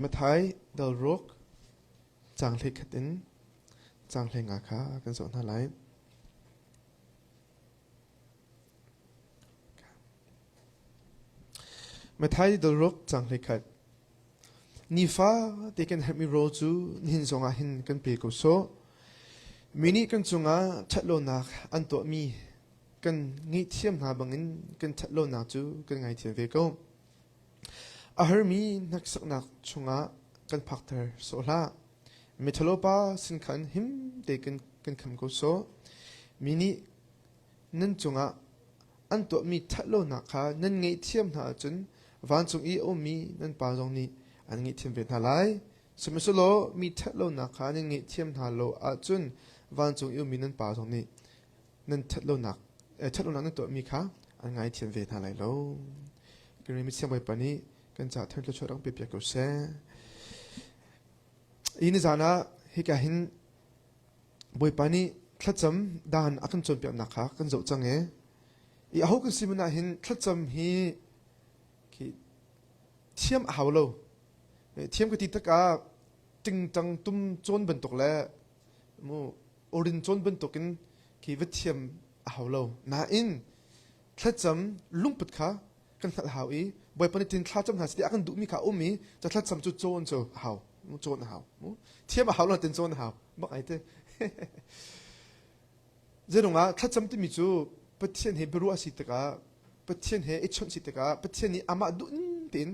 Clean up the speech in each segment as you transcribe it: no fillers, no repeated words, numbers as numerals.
มาท้ายเดลรกจางเล็กขัดินจางเล็งอาคากันสอนอะไรมาท้ายเดลรกจางเล็กขัดนิฟ้าที่กันเห็นมีโรจูนินสงอาหินกันเปกุโซมินิกันสงอาชัดโลนักอันตัวมีกันงี้เทียมหาบังอินกันชัดโลนักจูกันไงเทียมเวก็อาหารมีนักสักนักชงะกันพักเตอร์โซล่าเมทัลโลปาสินคันหิมเด็กกันคำกุศลมินินั่นจงะอันตัวมีทัดโลนักค่ะนั่นไงเทียมหาจนวันจงอีโอมีนั่นปาจงนี้อันไงเทียมเป็นอะไรสมัยโลมีทัดโลนักค่ะนั่นไงเทียมหาโลอาจนวันจงอีโอมีนั่นปาจงนี้นั่นทัดโลนักทัดโลนักนั่นตัวมีค่ะอันไงเทียมเป็นอะไรโลกันไม่เชื่อไปปนี้กันจะเทิดตัวช่วยรังเปียกกุศลอินจานะฮิกาหินบอยปานีทลัดจำดานอักันจนเปียกนักค่ะกันจะจังอีอาหูกันสิมันนะหินทลัดจำฮีที่เทียมหาวโลเทียมกติตะกาจึงจังตุ้มโจนบรรทุกแล้วมูอรินโจนบรรทุกินที่วิเทียมหาวโลน่าอินทลัดจำลุงปุดค่ะกันทัดหาวอีบอยปานีทินทลัดจำหาสิอากันดุมีค่ะอุ้มมีจะทลัดจำจุดโจนโจหาวมูโจนหาวมูเทียมหาวเราเป็นโจนหาวบอกไอ้เต้เจ้าหนุ่มอ่ะถ้าจำที่มีจูประเทศเฮบรูอาสิตกาประเทศเฮอิชนสิตกาประเทศนี้อามาดุนเป็น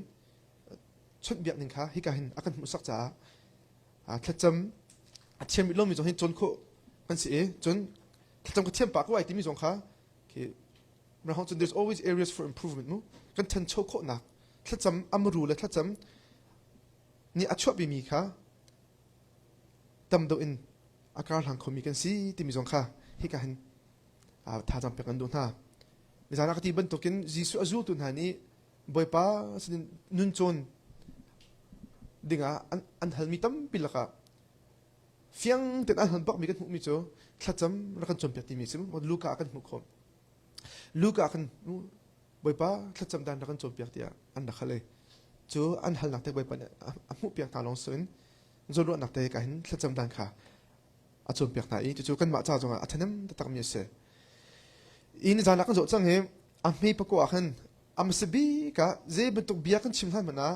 ชนเบียกหนึ่งค่ะฮิกาหินอากันมุสักจ้าถ้าจำเทียมมีลมมีจงเห็นจนโคกันสิจนถ้าจำก็เทียมปากว่าไอ้ที่มีจงค่ะเราห้องจน there's always areas for improvement นู้กันทันโชโคหนักถ้าจำอามารูเลยถ้าจำนี่อัจฉริมีค่ะตำตัวอินอาการหลังเขามีกันสิที่มีสองค่ะฮิกาหินถ้าจำเป็นกันดูท่าในสถานการณ์ที่บรรทุกินจีสุอาจูตุนหานี้บ่อยป้าสินุนโจนดิ่งอันหันมีตั้มปิลค่ะเฟียงแต่อันหันปักมีกันหุมีโจถ้าจำรักกันจนเปียกที่มีสิมันลูกอากันหุคมลูกอากันบ่อยป้าถ้าจำดันรักกันจนเปียกที่อันนักเลยจูอันหันหนักแต่บ่อยป้าเนี่ยหุเปียกตาลงส่วนจนรู้หนักแต่กันถ้าจำดันค่ะอาจจะเปียกไหนจู่ๆกันมาจ้าจงอ่ะท่านนั้นตักมีเสอินจานักกันจดจังเฮอามีปะกัวกันอามาสบีกะเจ็บตุกเบียกันชิมทันมันนะ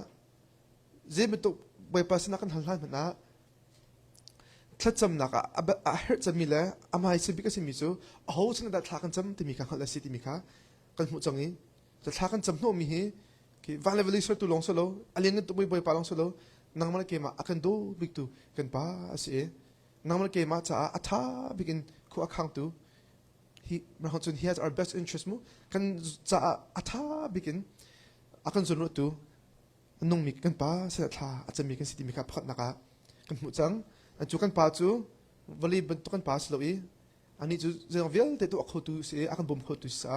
เจ็บตุกใบปัสนักกันทันทันมันนะถ้าจำนักอ่ะเฮจะมีแล้วอามาสบีก็สิมีจู่โอ้ฉันได้ทากันจำที่มีกันละสิที่มีค่ะกันหมดจังนี้จะทากันจำโน้มีเฮที่วันเลเวลลิสต์ตัวลงโซโลอะไรเงี้ยตัวใบปัลลงโซโลนั่งมาเลยเกมาอากันดูบิกตูกันป้าสินั่งมาเกมาจ้าอัฐาบิกินคู่อักขังตูมันเขาจน he has our best interest มูกันจ้าอัฐาบิกินอากันจนรู้ตูนุ่งมีกันป้าเสียท่าอาจจะมีกันสิทธิมีกับพัดนักกันหมดจังอันจูกันป้าจูวลีบรรทุกกันป้าสโลอีอันนี้จูเรื่องเวลแต่ตัวอักขตูเสียอากันบ่มขตูสา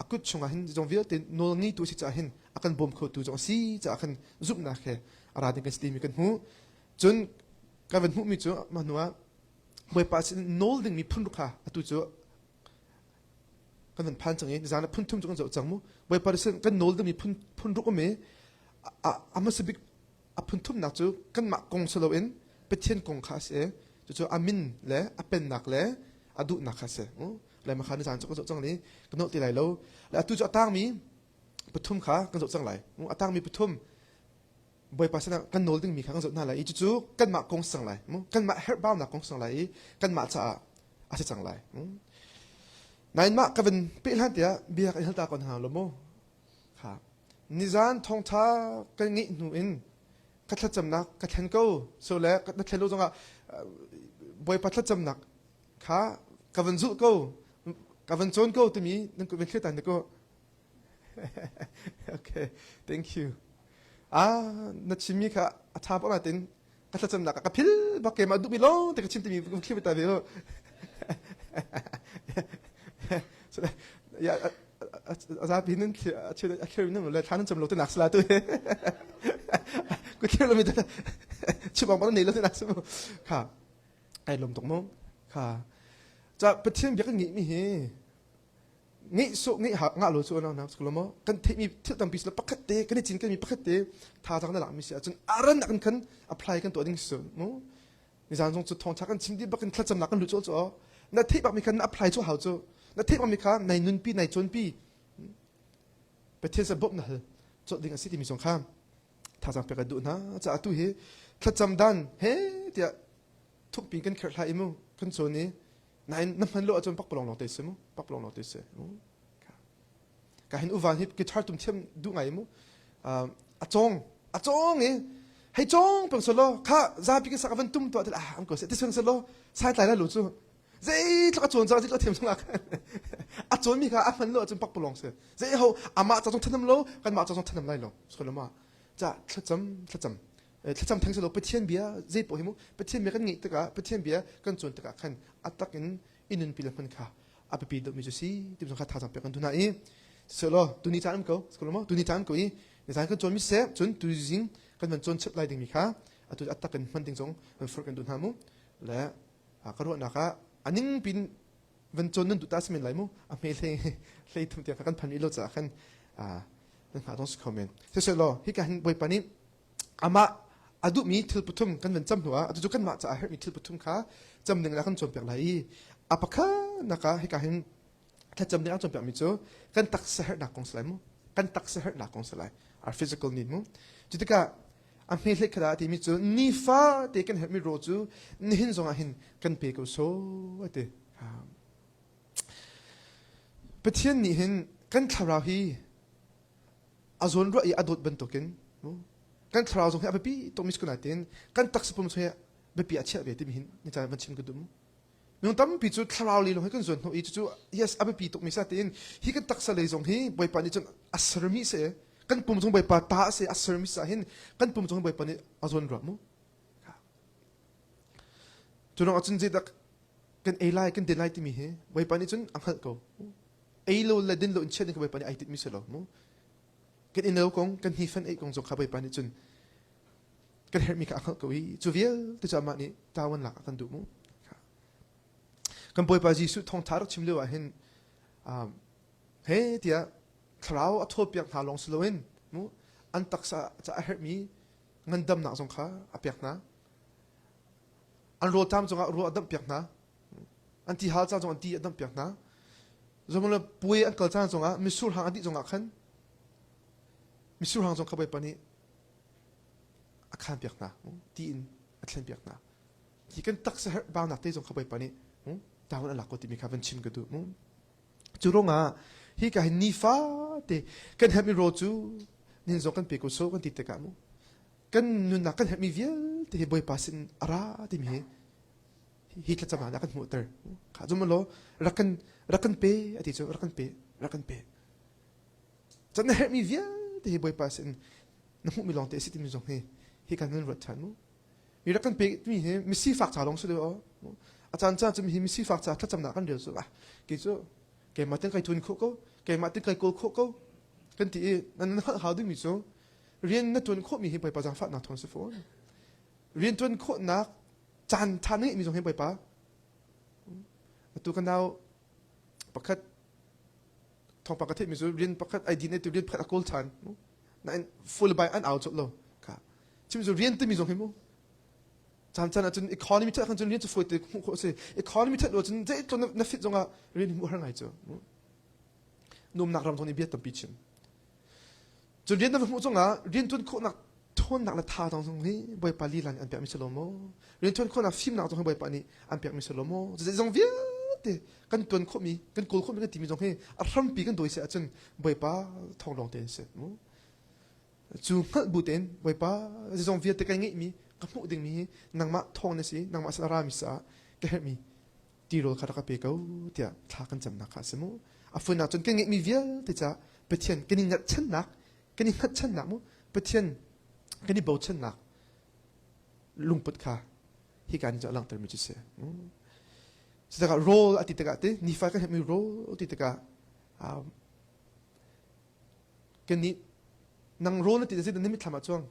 อักขุดชงหินจงเวลแต่โนงี้ตัวสิจ้าหินอากันบ่มขตูจงสีจ้าอากันซุบนักแค่อะไรเด็กกันสิทธิมีกันหูจนการเป็นผู้มีจูมันว่าเมื่อปัจจุบันโนลดึงมีพุ่นรุกค่ะตัวจูกันเป็นพันจังเงี้ยจานพุ่นทุ่มจังจังมูเมื่อปัจจุบันกันโนลดึงมีพุ่นรุกก็มีมาสบิกพุ่นทุ่มนักจูกันมากงสโลอินเป็นเช่นกงคาเซ่จูอามินเล่เป็นนักเล่ดูนักคาเซ่เลยมาขาในจานจังนี้กันโนตีไหลแล้วแล้วตัวจูตั้งมีปฐุมขากันจังไหลตั้งมีปฐุมบ่อยปัสนะกันโนลดึงมีข้างสุดนั่นแหละอีจู่ๆกันมากงสังไหลกันมาเฮร์บ้านักกงสังไหลกันมาจะอาจจะจังไหลนายมากันเป็นปีนั้นเดียเบียกันหันตาคนหาลมค่ะนิจานทองท้ากันงี้หนูอินกัดจำนักกัดเห็นกูโซเล่กัดเห็นรู้จังอ่ะบ่อยปัสจำนักค่ะกันเป็นจู่กูกันเป็นโจนกูตัวนี้นั่นก็เป็นแค่ตันเด็กกูโอเค thank youนัชมีค่ะอาชาปนาตินกัตจำนักกับพิลบักเกมาดูมิลงแต่ก็ชิมที่มีคลิปไปแต่เดียวอย่าอาจารย์พินึงชื่อคลิปนึงเลยท่านจำลงตัวนักสลาตัวก็คลิปเรามีแต่ชื่อบอกว่าหนีแล้วตัวนักสลาค่ะไอ้ลมตกมั้งค่ะจะประเทศเบียกันงี้มีเฮ งี้สุงี้หางาลูสุนะสกุลมอกันเทมีที่ตั้งปีสละปักเตกันในจีนกันมีปักเตท่าทางนั้นหลังมีเสียจนอารันนักกัน apply กันตัวดิ้งสุดมั้งนี่จางจงจุดทองชักกันชิมดีบักกันคลัดจำนักกันรู้จ่อนั่นที่บักมีกัน apply จ่อหาจ่อนั่นที่บักมีกันในนุนปีในจนปีประเทศสบบนั่นจ่อดิ้งสิ่งที่มีสงครามท่าทางไปกันดูนะจะอาตุเฮคลัดจำดันเฮ้เดี๋ยวทุกปีกันเคลื่อนไหวมั้งกันโซนี้นั่นน้ำมันโลจนปักปลองหลอกเตะมั้งปักปลองหลอกเตะก็เห็นอุวันฮิปกีตาร์ตุ้มเทียมดูไงมั้งอาจงเนี่ยให้จงเป็นสโลข้าจะพิจารณาวันตุ้มตัวเดียวอันก็เสร็จที่ส่วนสโลใช้ไตแล้วหลุดจู่เจ้าอาจงจะที่เราเทียมสงกันอาจงมีค่ะมันโลจนปักปลองเสียเจ้าเขาอามาจะจงทันน้ำโลกันมาจะจงทันน้ำไรหรอสกุลมาจะทัดจำทั้งสโลไปเทียนเบียเจ็บปวดหิมุไปเทียนเบียกันงี้ตะกะไปเทียนเบียกันจนตะกะขันอัตตะกันอินุนปีละมันค่ะอาไปปีดมิจุสีที่สงครามท่าทางเปียกันทุนไหนสโลตุนิจานก็สกุลมาตุนิจานก็อีในทางกันจนมิเสพจนตุจิงกันมันจนเช็ดไล่ดึงมีค่ะตุอัตตะกันมันดึงสงมันฝึกกันทุนหามุและก็รู้นะคะอันนี้เป็นวันจนนั้นตุตาสมินไหลมุเมเลยทุ่มเตียกันพันวิโรจน์กันนั่นหาต้องสคอมเมนต์เสร็จแล้วที่การบริปานี้อามาอดุมีทิลปุถุมกันเป็นจำหัวอดุจุกันมาจะอาเหมีทิลปุถุมค่ะจำหนึ่งแล้วกันจนเปียกไหลอาปะค่ะนะคะให้การถ้าจำหนึ่งแล้วจนเปียกมิจูกันตักเสหนักของสไลมุกันตักเสหนักของสไลour physical need มุจุดก็อเมริกาที่มิจูนิฟ้าที่กันเห็นมีโรจูนี่หินส่งอาหินกันเปียกโซ่เตะประเทศนี้หินกันทาราวฮีอาจนรู้อีอดุดบันตุกินกันทราวส่งให้อาเบปีตรงมิสกุนาตินกันตักสปุ่มส่งให้เบปีอาเชียเบติมิหินนี่จะมันชิมกันดูมั้งมีคนตั้มปีจุดทราวลีลงให้กันส่วนของอีจุด yes อาเบปีตรงมิสตินฮีกันตักสเลยส่งให้ใบปานี่จนอัศรมิเสกันปุ่มส่งใบปาตาเสอัศรมิสาหินกันปุ่มส่งใบปานี่อาจนรู้มั้งจุดน้องอาจนเจดักกันเอไลกันเดนไลติมิเฮใบปานี่จนอังคัดเขาเอโลเลดินโลอินเชนนี่กับใบปานี่ไอติมิสโลมั้งกันอินเดียกงกันฮีฟันไอกงส่งขับไปปานิจุนกันเห็นมีการขับกุยจูเวียที่จะมานี่ตาวันหลักกันดูมั้งกันปอยปาจีสุดทองทารกชิมเลือเห็นเฮ้เดียคราวอัทบยังหาลงสโลวินมั้งอันตักษะจะเห็นมีเงินดำหนักส่งขาอเปียกนะอันรัวตามส่งรัวดำเปียกนะอันที่หาจ้าส่งอันที่ดำเปียกนะสมมติว่าป่วยอันเกิดจ้าส่งมิสูรหางอันที่ส่งขันมิสูรหางส่งเข้าไปปานี่อาคารเปียกนะที่อินอาคารเปียกนะที่กันตักเสหบ้านนักเตะส่งเข้าไปปานี่ดาวน์หลักก็ที่มีคาวันชิมกันดูจุดรงฮีกันนิฟ้าเตกันเห็นมีโรจูนินส่งกันเปียกโซ่กันติดตะกันกันนุนนักกันเห็นมีเวียเตบอยปาสินอาราที่มีฮีกันจะมานักกันมุตเตอร์ข้าจุ่มโลรักกันเปย์อธิจูรักกันเปย์จันเห็นมีเวียที่บอยปาสินน้ำมุมีลองเตะสิที่มีส่งให้การเงินรถชันมั้งมีรักกันเปมีมีสีฝากจ่าลงสุดเลยอาจารย์จะมีสีฝากจ่าถ้าจำหนักกันเดียวสุดกี่จู่แกมาตั้งใจทุนโคก็แกมาตั้งใจโกลโคก็กันที่นั่นหาดูมีจู่เรียนนักทุนโคมีให้บอยปาจังฝากนักทองสิฟอนเรียนทุนโคนักจานทานนี่มีส่งให้บอยปาตัวกันดาวประคัดทองปากเทศมีส่วนเรียนประคัดไอดีเนตเรียนประคัดโกลชันนั่น full by อันเอาจบเลยค่ะชิมส่วนเรียนตัวมีส่งให้มั้งจานอาจารย์ economy ถ้าคันจนเรียนจะฟูดเตะโคเซ่ economy ถ้าเราจนเจ๊จนนับฟิตจงอ่ะเรียนหัวหางไงจ้ะนุ่มนักรำทนเบียดตั้งปีชิมจนเรียนนับฟิตจงอ่ะเรียนจนโคนักทนนักละท่าตรงนี้บอยปาลีลันอันเปียกมิสโลโมเรียนจนโคนักฟิล์มนักตรงบอยปานี่อันเปียกมิสโลโมจะจงเวียดกันตัวโคมีกันโกลโคมีกันทีมีจงให้อารมณ์ปีกันโดยเสียจนบอยปาทองลองเตะเสร็จจูงบุตรเองไว้ป้าจะส่งเวียดแต่กันงี้มีกับพวกเด็กมีนางมาทองนี่สินางมาสารามิสาแกมีตีโรคาราคาเปก้าเดี๋ยวทากันจำนักขาสมุอาฟุนักจนกันงี้มีเวียดแต่จะเปเทียนกันนี่งัดชั้นนักกันนี่งัดชั้นนักมั้งเปเทียนกันนี่เบาชั้นนักลุงปุดขาที่การจะหลังเติมมิจิเสสุดท้ายโรลอติตะกะเตนี่ฟ้ากันเห็นมีโรลอติตะกะกันนี่นางโรนติดสิเดนนี่ไม่ทำมาจ้วง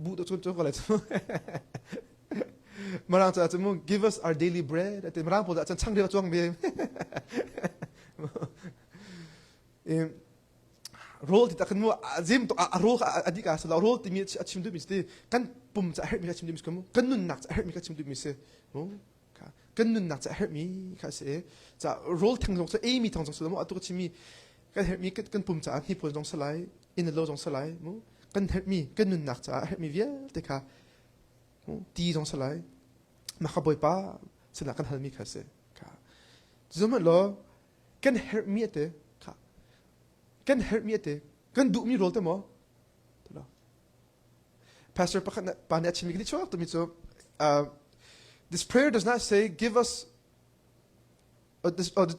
บุตัวจ้วงก็เลยจ้วงมาลังจะจะมุ่ง give us our daily bread แต่มาลังพอจะช่างเดียวจ้วงเบี้ย role ti takan mo azim to role adika sa role ti mi achim du misti kan pum cha her mi achim du mis kamu kan nun nak cha her mi achim du mis mo ka kan nun nak cha her mi ka se cha role thang jong sa a mi thang jong sa mo atu chimi kan her mi kan pum cha hi pol jong salai in lo jong salai mo kan her mi kan nun nak cha her mi vial te ka mo ti jong salai ma kha boy pa sina kan hal mi ka se ka zoma lo kan her mi te can help me ate can do me role te mo pastor pane achimi gidi chwa to mi so this prayer does not say give us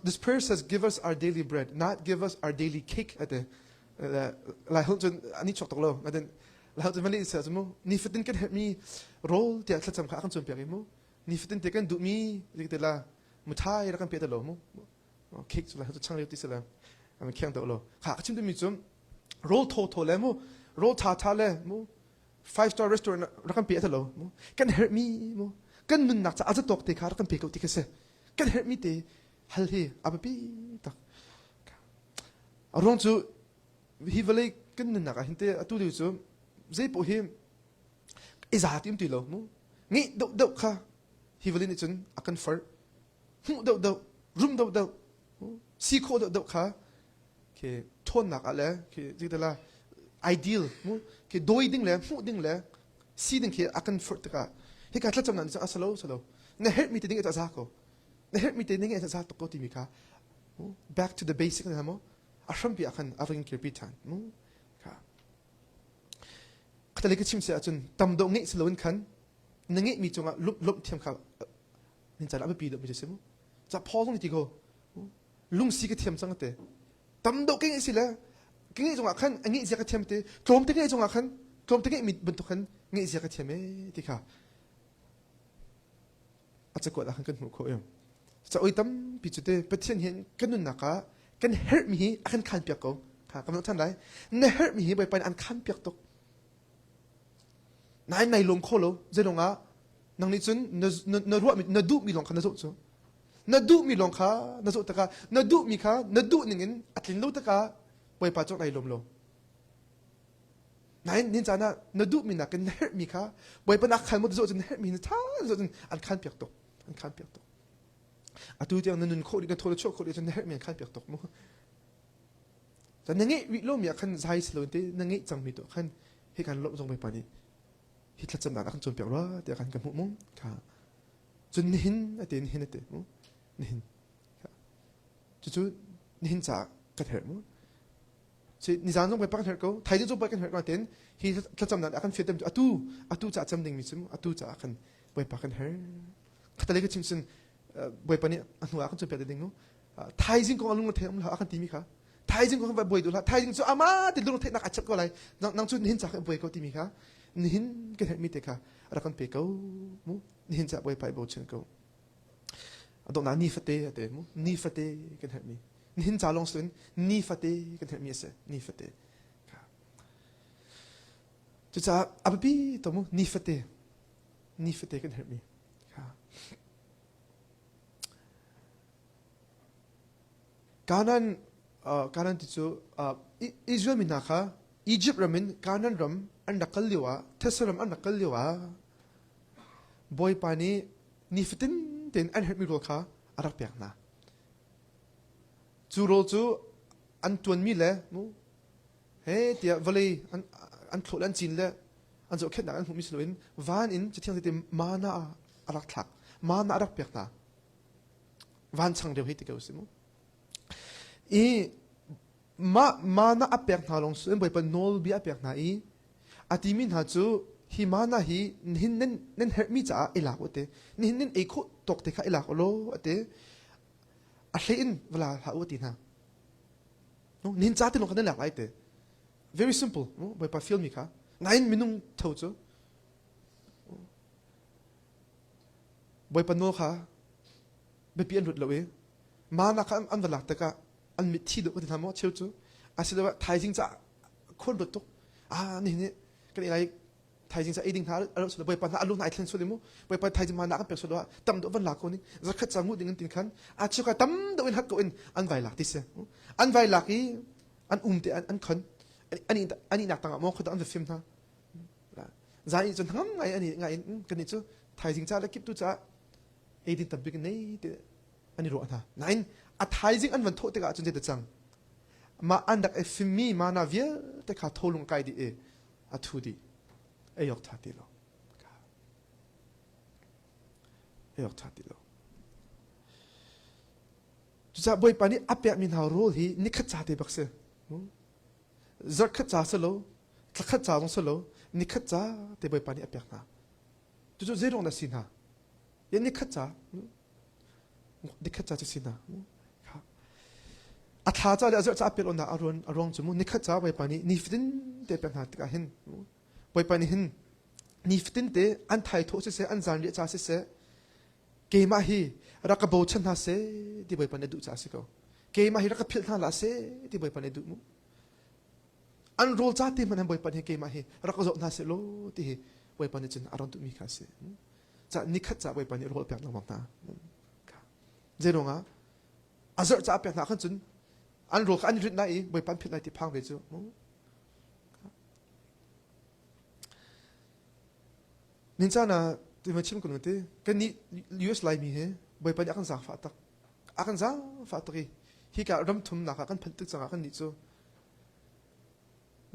this prayer says give us our daily bread, not give us our daily cake ate la hulton ani chok to lo ngaden la hulton mali says mo ni fitin can help me role te atlat sam kha kan chum pe mo ni fitin te kan do me like la muthai ra kan pe te lo mo cake so la hulton chang le ti sala 아마 그냥 더러 가 아침도 미좀 롤 토토레모 롤 타타레 뭐 5-star restaurant rakam pietalo mo can help me mo kan nun nak cha aza tok te kha rakam pe ko tikase can help me te halhi abapi tak aron chu hi vale kan nun nak hinte atu lu chu zai po him izatim ti lo mo ngi do kha hi vale ni chun akan far do room do si ko do kha ke thon nak ale ke jidala ideal mo ke doiding le mu ding le si ding ke akan fort ka he ka tlatam nan sa salo na help me te ding eta sa ko na help me te ding eta sa to ko ti mi ka back to the basic na mo asham bi akan aving ke bitan mo ka katalik chim se achun tam do ngi slowin khan nangi mi chunga lup thiam kha nin chala ba pi do mi se mo cha phol ni ti go lung si ke thiam chang te tamdo keng sila keng jong akhan angi zaka thiamte klom te jong akhan klom te mit buntu khan ngi zaka thiame tikha acha ko akhan kan mu ko yam cha oitam pichute pathian hen kanun naka kan help me akhan khan pyak ko kha kam than lai na help me bai pan an khan pyak tok nai lom kholo zelonga nangni chun na ruwa na du mi long khan zo chu na du mi long kha na zo taka na du mi kha na du ningin atlin lo taka boy pa chok nai lom lo nai nin chana na du mi na kan help mi kha boy pa na khal mo zo chen help mi na tha zo chen an khan pyak tok atu tiang nun kho ri na thol chok kho ri chen help mi an khan pyak tok mo ta nangi wi lo mi khan zai slo te nangi chang mi to khan he kan lo jong boy pa ni hi thla cham na kan chom pyak ra te kan mu mong kha chun hin ate hin ate mo nin chu nin cha ka ther mo si ni zan jong pa ka ther ko thai jong pa ka ther ko ten hi thacham na akan fitem atu cha cham ding mi chum atu cha akan boy pa kan her khatale ka chimsin boy pa ni anu akan chu pe ding no thai jing ko alung the am la akan ti mi kha thai jing ko ba boy du la thai jing chu ama ti lung the na ka chap ko lai nang chu nin cha ka boy ko ti mi kha nin ka ther mi te kha akan pe ko mo nin cha boy pa bo chen ko adon na ni fate ate mo ni fate can help me nin cha long slin ni fate can help me se ni fate ka chu cha abapi to mo ni fate can help me ka kanan ti chu Israel min na kha Egypt ramin kanan ram an nakal liwa Thessaram an nakal liwa boy pani ni fitin ten an help me ro kha arak pek na chu ro chu an tuan mi le mo he tia vale an thol an chin le an zo khet na an hu mi sloin van in chi thiang te mana arak thak mana arak pek na van chang de hit ko simo e mana apek na long su boy pa nol bi apek na e atimin ha chu hi mana hi nen help me cha ila ote nen e kho tok te kha ila lo ate a hlein wala ha oti na no nin cha te long kan la lai te very simple no boy pa feel mi kha 9 minung tho chu boy pa no kha be pian rut lo e mana kha an wala ta ka an mi thi do oti na mo cheu chu asila thai jing cha khol do to ni ne kan ilai thay chính sa eding thà alo solo boi pan alo nai thlen solo mu boi pan thay chính mà nãy pek solo tam do van lạc cô ni rất khát sang ngút dengan tin khan chu ka tam do in hat ko in an vai lạc tise an vai lạc i an te an khon ani nak tanga mo khoda an film tha zai chon ham ngai kan ni chu thay chính cha la kip tu cha eding tam big nei te ani ro tha nain a thay chính an van tho te ga chon te chang ma an dak film mi ma na vie te kha tholung kai di e a thu di ayok thati lo ayok thati lo cha boy pani apya min ha role hi nikhat cha te bakse zar khat cha salo tlakhat cha long salo nikhat cha te boy pani apya na tu zero na sin ha ye nikhat cha sin na a tha cha le zar cha apya on na arong chu mu nikhat cha boy pani nifdin te pe na ta hin boy pani hin niftin te an thai tho se an zan ri cha se ke ma hi raka bo chan ha se ti boy pani du cha se ko ke ma hi raka phil tha la se ti boy pani du mu an rol cha ti man boy pani ke ma hi raka zo na se lo ti hi boy pani chin aron tu mi kha se cha nikhat cha boy pani rol pyak na ma ta zero nga azar cha pyak na khan chun an rol an rit na i boy pan phil na ti phang ve chu ninja na ti ma chim kun te kan ni US lai mi he boy pan akan za fa tak hi ka ram thum na ka kan phan tik changa kan ni chu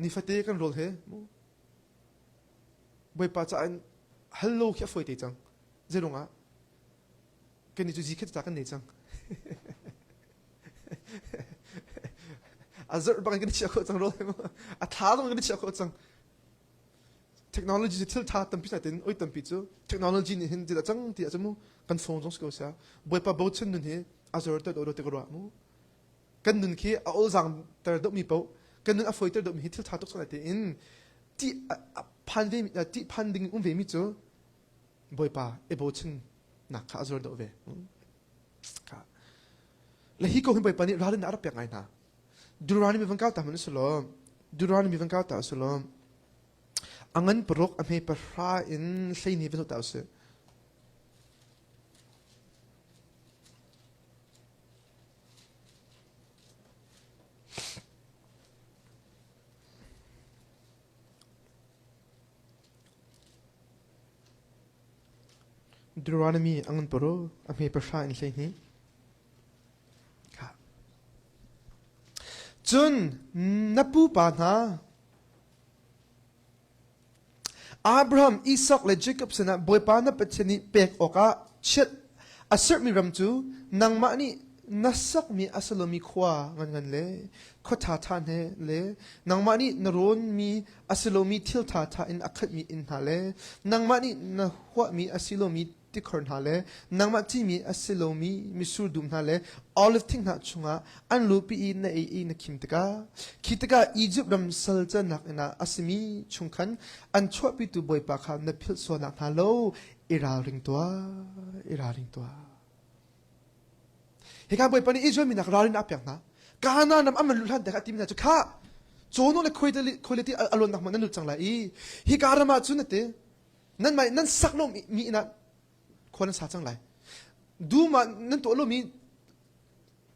ni fate kan rol he boy pa cha an hello kya foi te chang zelonga kan ni chu ji khet ta kan nei chang azar bang kan chi ko chang rol a tha dong kan chi ko chang technology til tha tam pisa ten oi tam pi chu technology ni hin ji da chang ti achamu kan phone jong sko sa boy pa bo chen nun he azor ta do te ko mu kan nun khi a ol jang tar do mi po kan nun a foi tar do mi til tha tok sa te in ti panding ve mi chu boy pa e bo chen na kha azor do ve ka la hi ko hin boy pa ni ra na ra pek ngai na durani mi van ka ta man solom durani mi van ka ta solom angan perok ame perha in hlei ni venu tause Deuteronomy angan pero ame perha in hlei ni ka chun napu pa na Abraham, Isaac, le Jacob sana boy pa na patchani pek oka chet asert mi ram chu nang ma ni nasak mi asalomi khwa ngan le khotha tha ne le nang ma ni naron mi asalomi thil tha in akhat mi in ha le nang ma ni na hwa mi asilomi tikhorn ha le nang ma chi mi asilomi mi sur dum ha le olive thing na chunga an lu pi na na khimtaka khitaka Egypt ram sal cha nak na asimi chungkhan an chwa pi tu boy pa kha na phil so na ha lo ira ring toa he ka boy pa ni Israel mi nak rarin apyak na kana nam aman lu han da ti mi na chu kha chono le quality alon nak man nu changla I hi karama chu na te nan sak lo mi naคนนั้นสาจังไรดูมานั่นตัวเรามี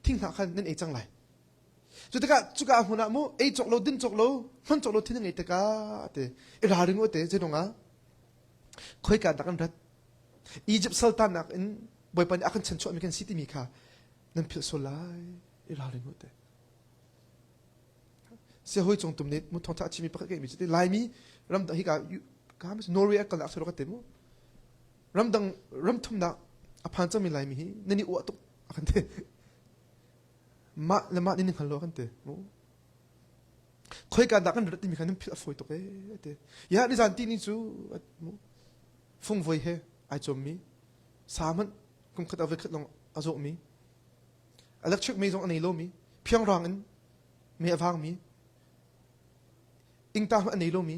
ทิ้งหาคันนั่นเองจังไรจุดที่จุกาหัวหน้ามูไอจกเราดินจกเรามันจกเราที่นั่นไงแต่กาเตไอราริงว่าเตเจ้าหนุ่งอ่ะคุยกันตักกันรัฐอียิปต์สุลต่านนักอินบ่อยปันอากันฉันชอบมีกันสิทธิมีค่ะนั่นเพื่อโซลายไอราริงว่าเตเสียหอยจงตุ่มนิดมุทองทัชมีประเกศมีจุดที่ลายมีรำดังฮิกากาไม่นอร์เวย์กันแล้วสุดก็เต็มรำดังรำทุ่มนักอภันจะมีลายมีฮีนั่นนี่อวดตุกกันเตมาและมานี่นึงฮัลโหลกันเตคุยกันดักกันรัฐมีกันนั่นพิลาฟอยตุกเตยานี่จันทีนี่จูฟงไว้เฮไอจอมมีสามันกุมขัดเอาไว้ขัดลงอาโจมีอิเล็กทริกไม่ส่งอันนี้โลมีเพียงรังอันไม่ฟังมีอิงตามอันนี้โลมี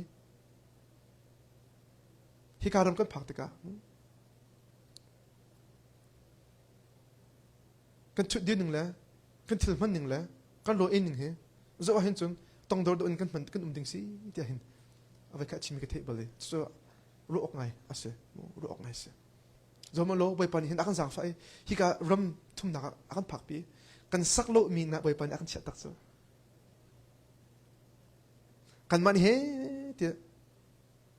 ฮิการรำกันผักตะกากันชุดเดียวหนึ่งแล้วกันทิลมันหนึ่งแล้วกันโรเอ็นหนึ่งเฮจะว่าเห็นจนต้องโดนกันมันกันดิ่งสิที่เห็น ave ka chimi ka the bale so ro ok ngai ase ro ok ngai se zoma lo boy pani hin akan sang fa hi ka ram thum na akan phak pi kan sak lo mi na boy pani akan chat tak so kan man he te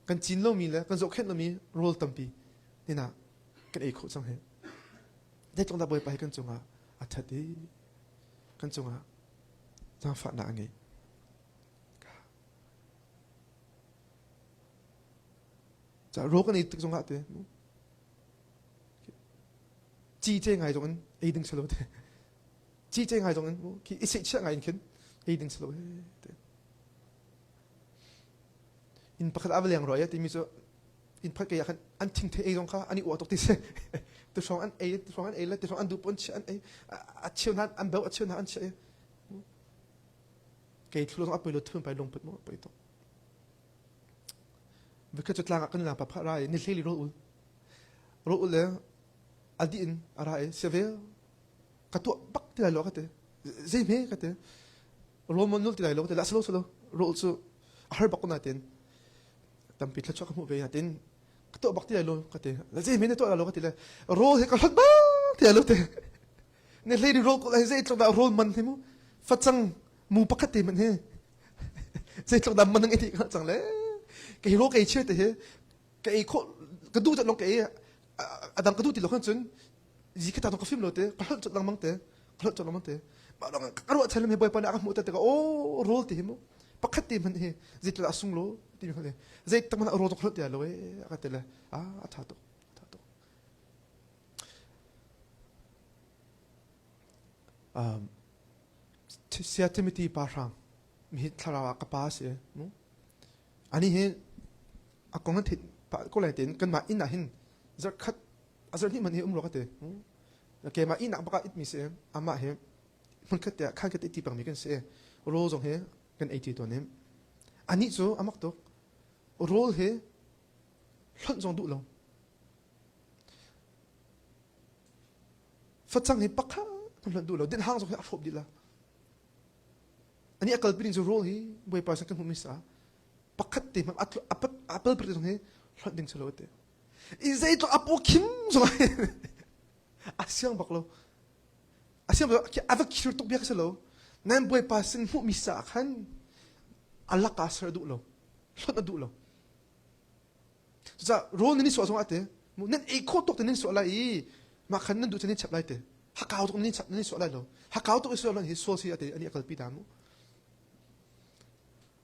kan chin lo mi la kan zo khet lo mi rol tampi ni na kan ei kho chang he de tong da boy pai kan chunga athati kan chunga chang fa na ngai 자 로건이 특종 같대 지쟁 아이종은 A등 철로 돼 지쟁 아이종은 뭐 이세 치앙 아이킨 A등 철로 해 인파크 아블량 로야 티미서 인파크 약간 안팅테 A종카 아니 오똑티세 뜨송 안 A 뜨송 안 A라 뜨송 안 두번치 안 A 아치오나 안 배우 아치오나 안 치 게이 틀로송 앞으로 틈 바이 롱풋 뭐 바이토 Because it's lang akan lang paparay ni lili rool le adin aray severe katu bak tila lo kate zeme kate roman nul tila lo kate laslo solo rool so har bak natin tampit la chaka mo be natin katu bak tila lo kate zeme ne to lo kate la rool he kalot ba tila lo te ni lili rool ko zay tlok da rool man mo fatsang mu pakate man he zay tlok da man ng iti ka chang le cái hero cái chơi thế cái cái đu chặt long cái adam cái đu thì lo hơn chun gì cái tao có phim rồi thế cái chặt long mang thế cái chặt long mang thế mà nó cái rồi chơi làm hay bơi akan mutat cái ô roll thế mo pakat thế mình he zit la asung lo thì mình thế zit tao mình roll cái thế lo cái thế là thà to sia Timothy parang mi thara ka pa se no ani he akong han thit pa ko lai ten kan ma in na hin zar khat azar ni man he umro ka te ke ma in na ba ka it mi se ama he mun khat te khan khat ti pang mi kan se ro zong he kan 80 to nem ani zo amak to rol he hlat zong du lo fatsang he pakha kan hlat du lo den hang zong he afop di la ani akal pin zo rol he boy pa sa kan hu mi sa pakat te mam apel per zong he hlat ding chalo te izai to apo kim zong asyang baklo asyang ba ki avak shur tok biak salo nan boy pa sin hu mi sa khan Allah ka sar du lo hlat du lo za rol ni so zong ate mo nen e ko tok ten so la i ma khan nan du chen chap lai te hakaw tok ni chap ni so la lo hakaw tok so la hi so si ate ani akal pi da mo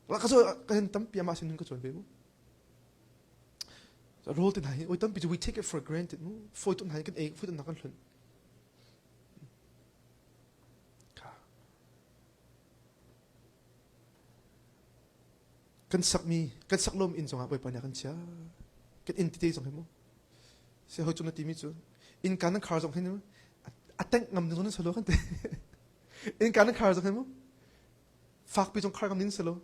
la kaso kan tam pia ma sin ko chon be mo so role tin hai oi tam pi we take it for granted mo foi ton hai kan e foi ton na kan hlun kan sak mi kan sak lom in zonga boy pa na kan cha kan entity zong mo se ho chon na ti mi chu in kan khar zong hin atang ngam zong solo kan te in kan khar zong mo fak pi zong khar ngam nin solo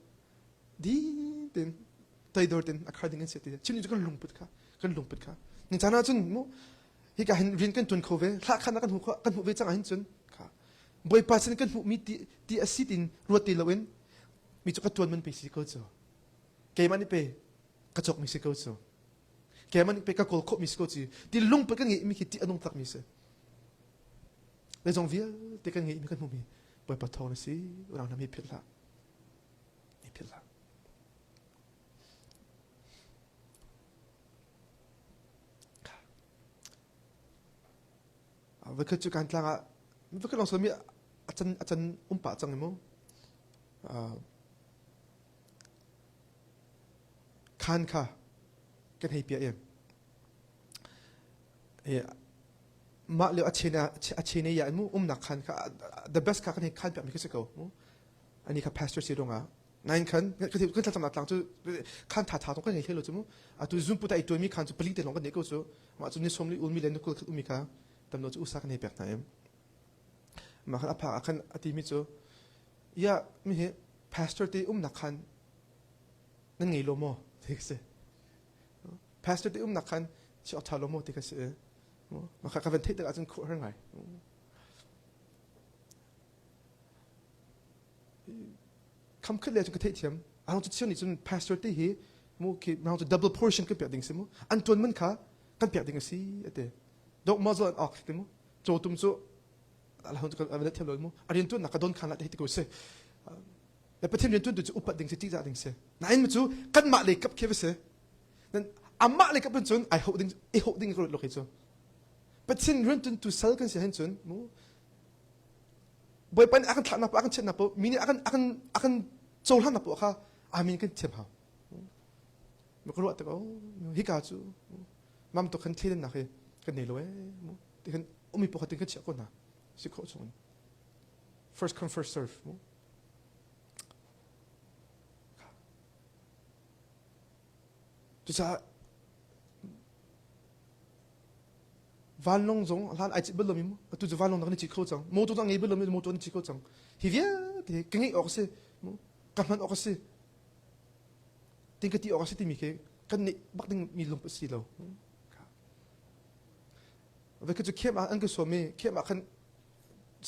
di den tay dor den akhar ding se ti chin ju kan lungput kha ning chana chun mo hi ka hin rin kan tun khove la khan kan hu ve chang hin chun kha boy pa chen kan hu mi ti asitin ruati lowen mi chu ka tuan man pe si ko cho ke mani pe ka chok mi si ko cho ke mani pe ka kol kho mi si ko chi ti lungput kan ngi mi ki ti anong tak mi se le jong via te kan ngi mi kan hu mi boy pa thon si rang na mi phil la vậy cứ chụp cảnh lang à vậy cứ lòng sớm mi chân pa chăng em khan kha cái hay bia em mà liệu achena ya em nạc khan kha the best kha cái hay khan bia mình cứ sẽ câu anh ấy kha pastor xí đông à nine khan cái thằng nào thằng chú khan thà tung cái hay hello chú mu à tu zoom putai tu mi khan chú beli tên lòng cái này câu chú mà chú ni som li ulmi lên nó mi kha tam no chu usak ne pek na em ma khan apha khan ati mi chu ya mi he pastor te na khan nan ngei lo mo thik se pastor te na khan chi otha lo mo te ka se ma kha ka ven thei ta achun khu har ngai kam khale chu ka thei thiam a chu chion ni chun pastor te hi mu ki now to double portion kan pek ding se mu an ton man kha kan pek ding si ate dok mazo an ok te mu cho tum so ala hon kan avela thelo mu arin tu nakadon khan la te ko se le patim rin tu tu upat ding se ti za ding se na in mu chu kan ma le kap ke se nan amma le kap chun I holding ko lo ke chu patin rin tu sal kan se hen chun mu boy pan akan thak na pa akan chen na po mini akan chol han na po kha amin kan chem ha mo ko ro ta ko hi ka chu mam to kan thlen na khe kan nei lo e mo ti kan umi po khatin kan che ko na si ko chon first come first serve mo tu sa van long zong lan ai chi belom mo tu zu van long na chi ko chang mo tu tang ei belom mo tu ni chi ko chang hi via te kan ei ok se mo kan man ok se ting ka ti ok se ti mi ke kan ni bak ding mi lum si lo ve ka chu kem an ka so me kem kan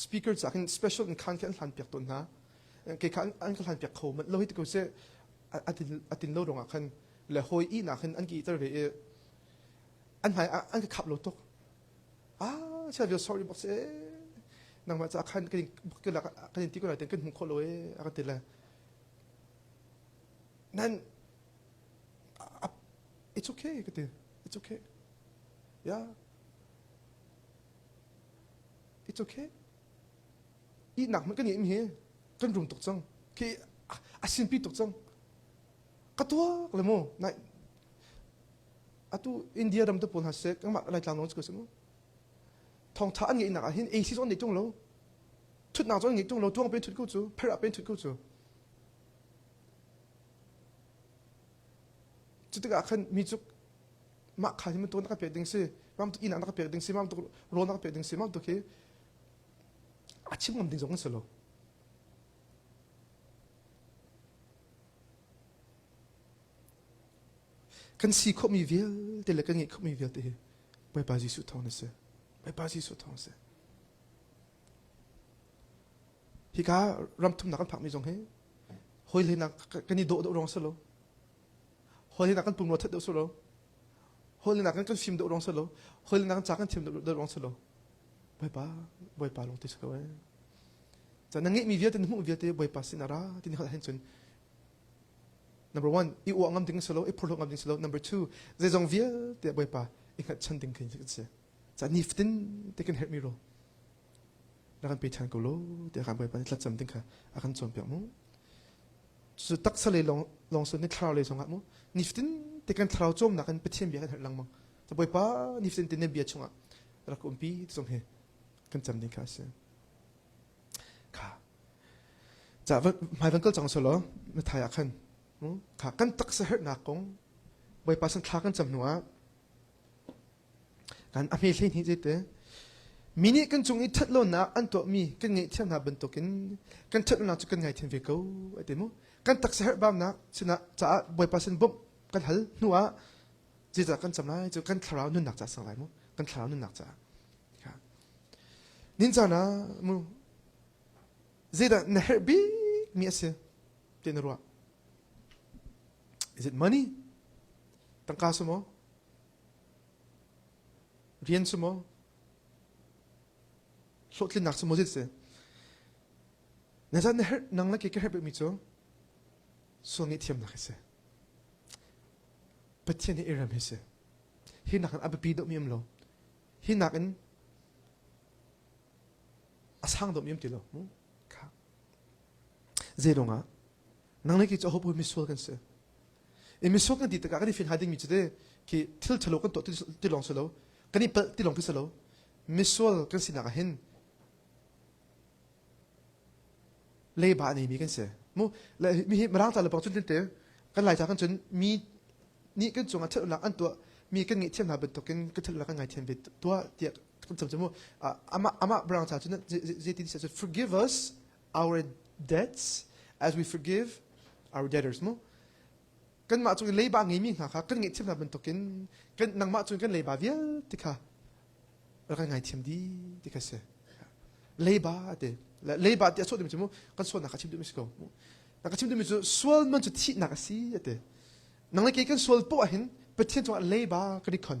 speaker cha kan special in kan han pek ton na ke kan an kan han pek kho man lo hit ko se atin lo rong kan le hoi i na kan an ki tar re an hai an ka khap lo tokใช่เดี๋ยว sorry บอกเสียนางมาจากขันกันก็ละกันที่ก็ละแต่กันหุ่นโคโลเออะไรติดละนั่น it's okay ก็ติ it's okay yeah it's okay อีหนักมันก็หนีไม่เห็นกันรุมตกจังคืออาศินปีตกจังก็ตัวเลยมั้งนั่นตัวอินเดียดำตัวปนหาเสกก็มาอะไรต่างๆก็สมมติทองท้าอันนี้หนักเห็นเอซีส่วนในตรงเราทุดหนักส่วนในตรงเราทวงเป็นทุดกูจูเพลาเป็นทุดกูจูจุดที่กันมีจุกมาขายที่มันตัวนักเปียดิงซีมันตัวอินนักเปียดิงซีมันตัวโรนักเปียดิงซีมันตัวคืออาชีพมันดิงส่งกันสิโลกันซีเขามีเวียลแต่ละกันเงี้ยเขามีเวียลแต่ไปบาจีสุดท้องนั่นสิไปบาจีสุดท้องสิพี่ก้ารำทุ่มนักกันผักมีจงเฮ้หอยเลยนักกันนี่โดดร้องสิโลหอยเลยนักกันปุ่มรถเท็ดสิโลหอยเลยนักกันฟิล์มโดดร้องสิโลหอยเลยนักกันจากกันทีมโดดร้องสิโลไปป้าลงติดกันไว้จะนั่งเงี้ยมีเวียลแต่หนุ่มเวียลแต่ไปป้าสินาราที่นี่เขาเห็นจนNumber 1, i uang ngam ding selo, i prolong ngam ding selo. Number 2, zong via te boy pa, ingat chan ding kin se. Za niftin te kan help me ro. Nakan pe chan ko lo, te kan boy pa ni tlat cham ding ka, akan chom pyak mo. Su tak sa le long so ni thlau le song at mo. Niftin te kan thlau chom nakan pe thiem bia kan lang mang. Za boy pa niftin te ne bia chunga. Ra ko umpi song he. Kan cham ding ka se. Ka. Za mai van kal chang selo, me thai akan. Cả căn tắc sẽ hết nạc cũng bởi bà sẵn khá căn chầm nữa căn ám hê lên hít dễ tế mini căn chung ý thật lâu nạc ăn tụa mi căn nghệ thêm nạc bần tổ căn thật lâu nạc cho căn ngày thêm về câu ấy tế mô căn tắc sẽ hết bàm nạc xin nạc chả bởi bà sẵn bốc căn hල් nữa dễ dàng căn chầm lại cho căn thảo rào nôn nạc chả sang lại mô căn thảo rào nôn nạc chả nên chả nà mô dễ dàng nà hết bí mi ase tên ruột Is it money? Tangkaso mo? Rienso mo? Sotli nakso mo zitse. Nazan nang laki ka herbet mito. So ngit tiyam nakise. Patyan ni iram hise. Hinakan abapido miyam lo. Hinakan ashang do miyam tilo. Ka. Zero nga. Nang laki cho hopo miswal kan se. Emisok na dito kakani fin hading mitsude ki til chalo kan to tilong salo kani pel tilong pisalo misol kan sinakahin leba ni mi kan se mo la mi marang ta la pang chun te kan lai ta kan chun mi ni kan chunga thel la an to mi kan ngi thiam na ben to kan ka thel la kan ngai thiam bet to tia kan cham chamo ama brang ta chun je ti says forgive us our debts as we forgive our debtors mo kan ma chung lei ba ngi mi kha kan ngi chim na ben tokin kan nang ma chung kan lei ba vial ti kha ra kan ngai thiam di ti kha se lei ba te so de mu kan so na kha chim de mi ko na kha chim de mi so swal man chu thi na ka si ate นังเล็กกันส่วนปะเห็นประเทศจังหวัดเลบากันนี่คน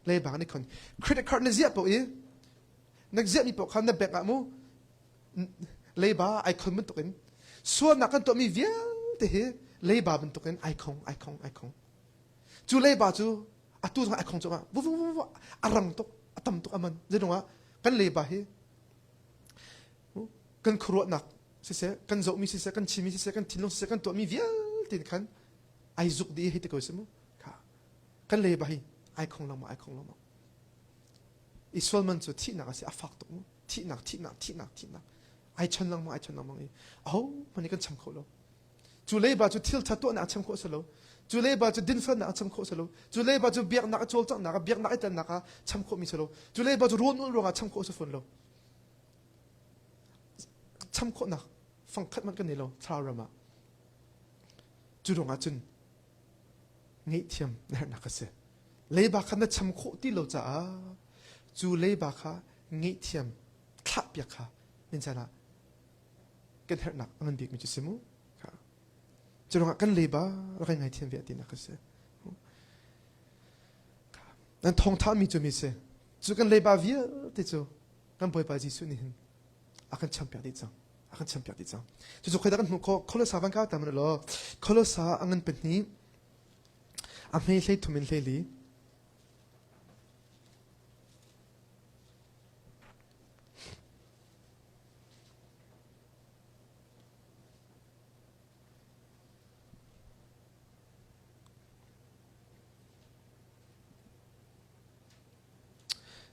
เลบากันนี่คนเครดิตการ์ดนักเสียปะเอ๋นักเสียนี่ปะคำนับแบงก์อะมูเลบาไอคอนมันตกกันส่วนนักกันตัวมีเวียเตะเลบามันตกกันไอคอนจูเลบาจูอะตู้ตรงไอคอนจังอะวุ้วอารังตกอะตั้มตกอะมันเรื่องว่ากันเลบาเฮกันครัวหนักเสียกันโจมีเสียกันชิมีเสียกันทิ้งลงเสียกันตัวมีเวียติดกันไอจุกดีให้ตะโกนสมุค่ะกันเลยไปไอคงลงมาอิสราเอลมันจะที่หนักสิอาฟักตรงที่หนักไอชนลงมาอีโอ้มันนี่กันช้ำเขาแล้วจูเล่บาจูทิลทัดตัวหนักช้ำเขาสโลจูเล่บาจูดินฟันหนักช้ำเขาสโลจูเล่บาจูเบียกหนักโจลจังหนักเบียกหนักไอตันหนักช้ำเขามีสโลจูเล่บาจูร้อนร้อนช้ำเขาสฟุนโลช้ำเขาหนักฟังคัดมันกันนี่โลทรารามาจูรงอาจุนงี้เทียมนั่นนักเสียเลยบาคันนั้นชำโคที่เราจะจูเลยบาค่ะงี้เทียมคลับยาค่ะนี่จะนะกันเหนักมันเบียกมีจุดสมุค่ะจูรงกันเลยบาแล้วก็งี้เทียมเวียดีนักเสียนั่นทองท้ามีจุดมีเสียจูกันเลยบาเวียที่จูกันบ่อยไปจีสุนี่อากันชำเปียดีจังจู่ๆใครได้กันหัวเขาเลยสาบังก้าวแต่มันหรอเขาเลยสาอันนั้นเป็นนี้อาไม่ใช่ทุ่มเทลี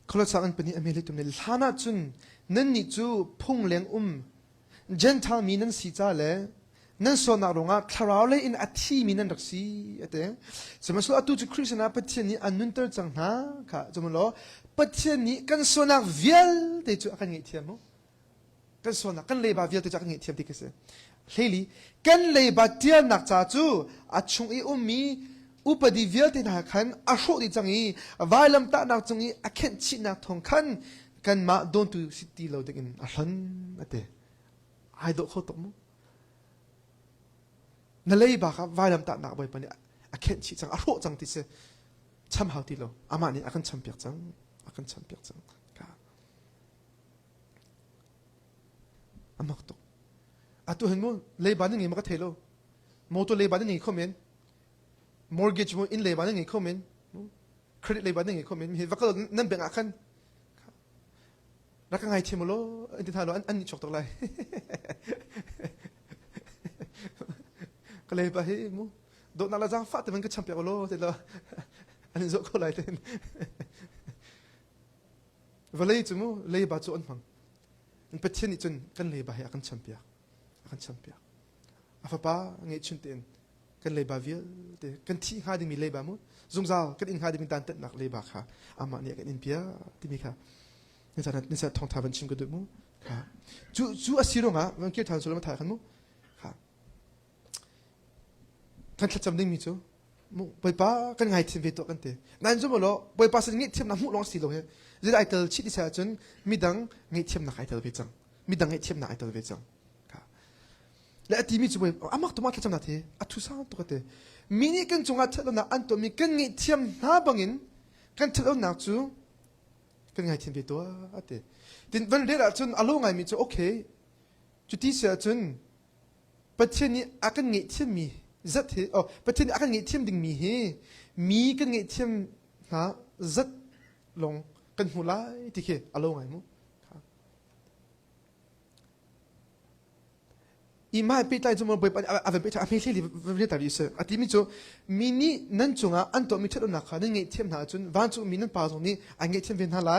เขาเลยสาอันเป็นนี้อาไม่ใช่ทุ่มเทลีฐานะจุนนั่นนี่จู่พุ่งเลี้ยงเจนทามีนั่นสิจ้าเลยนั่นส่วนนักร้องอ่ะคลาวเลยอินอัฐิมีนั่นรักสีเต้สมัยส่วนอัตุจุคริสต์นะปัจจัยนี้อันนั้นเตอร์จังนะค่ะจำล้อปัจจัยนี้กันส่วนนักเวียลเตจุอากันเงียเทียมกันส่วนนักกันเลยบาเวียลเตจุอากันเงียเทียมที่กันเสียเฮลี่กันเลยบาเทียนนักจ้าจูอัดชงอีมีอุปดิเวียลเตนักขันอาโชดิจังอีวายลำตานักจังอีอาเข็นชินักทองขันกันมาโดนตุสิตีเราเด็กินอาชันเต้ไอ้ดอกเขาตกมั้งนั่นเลยบ้าครับวายลำตาหนักไปปะเนี่ยอาเข็นชิจังอาโรจังที่เสช้ำหาที่เราอามานี่อากันช้ำเปียกจังค่ะอามักตกอาตัวเห็นมั้งเลยบ้านนี่มันก็เทโลมอตัวเลยบ้านนี่คอมเมนต์ mortgage มั้งอินเลยบ้านนี่คอมเมนต์ credit เลยบ้านนี่คอมเมนต์มีว่าก็นั่นแบ่งอาคันรักไงเทมโลอันที่ท่าเราอันนี้ชกตกไรก็เลยไปมูโดนนาลาจังฟาดแต่มันก็แชมเปี้ยนโลแต่ละอันนี้โจก็ไรเต้นวันเลยจูมูเลยบาจูอันพังมันเป็นเช่นนี้จนกันเลยบาให้อากันแชมเปี้ยนอาฟ้าป้าเงี้ยชุนเต้นกันเลยบาเวียเต้กันที่หาดิมีเลยบามูซุ่มซาวกันอินหาดิมีตันเต้นหนักเลยบาค่ะอามาเนี่ยกันอินเปียที่มีค่ะนี่จะทองทาวันชิงก็ดูมั้งค่ะจู่อาศิโรงะวันเกี่ยวทางสุลมาถ่ายกันมั้งค่ะกันทัดจำได้มีจู่มั้งไปป้ากันไงทีมเวตัวกันเตะนั่นจู่มั้งล้อไปป้าสิ่งนี้ทีมน้ำมุ้งลองสิโลเฮจะได้ไอเตลชิดที่เสียจนมีดังไงทีมนักไอเตลเวจังมีดังไงทีมนักไอเตลเวจังค่ะและทีมีจู่ไปอามักตัวมาทัดจำได้เถอะทุสานตัวกันเตะมินี่กันจงอัดทัดแล้วนะอันตัวมีกันไงทีมน้าบังอินกันทัดแล้วนักจู่กันไงทีมเวตัวอะเตะดินวันเดียวจนอารมณ์ไงมีจู่โอเคจุดที่เสียจนประเทศนี้อากันไงทีมมีจัดเหรอประเทศนี้อากันไงทีมดิ่งมีเฮมีกันไงทีมนะจัดลงกันหัวไล่ที่เคอารมณ์ไงมั้งอีมาไปตายจมูกไปอาเป็นไปทำให้เลี้ยเลี้ยตาดิเสอที่มีจู่มินินั่นจงอ่ะอันตัวมีเท็ดลนักขันเงี้ยเทียมหาจนวันจู่มินันป่าตรงนี้อันเงี้ยเทียมเป็นหาไล่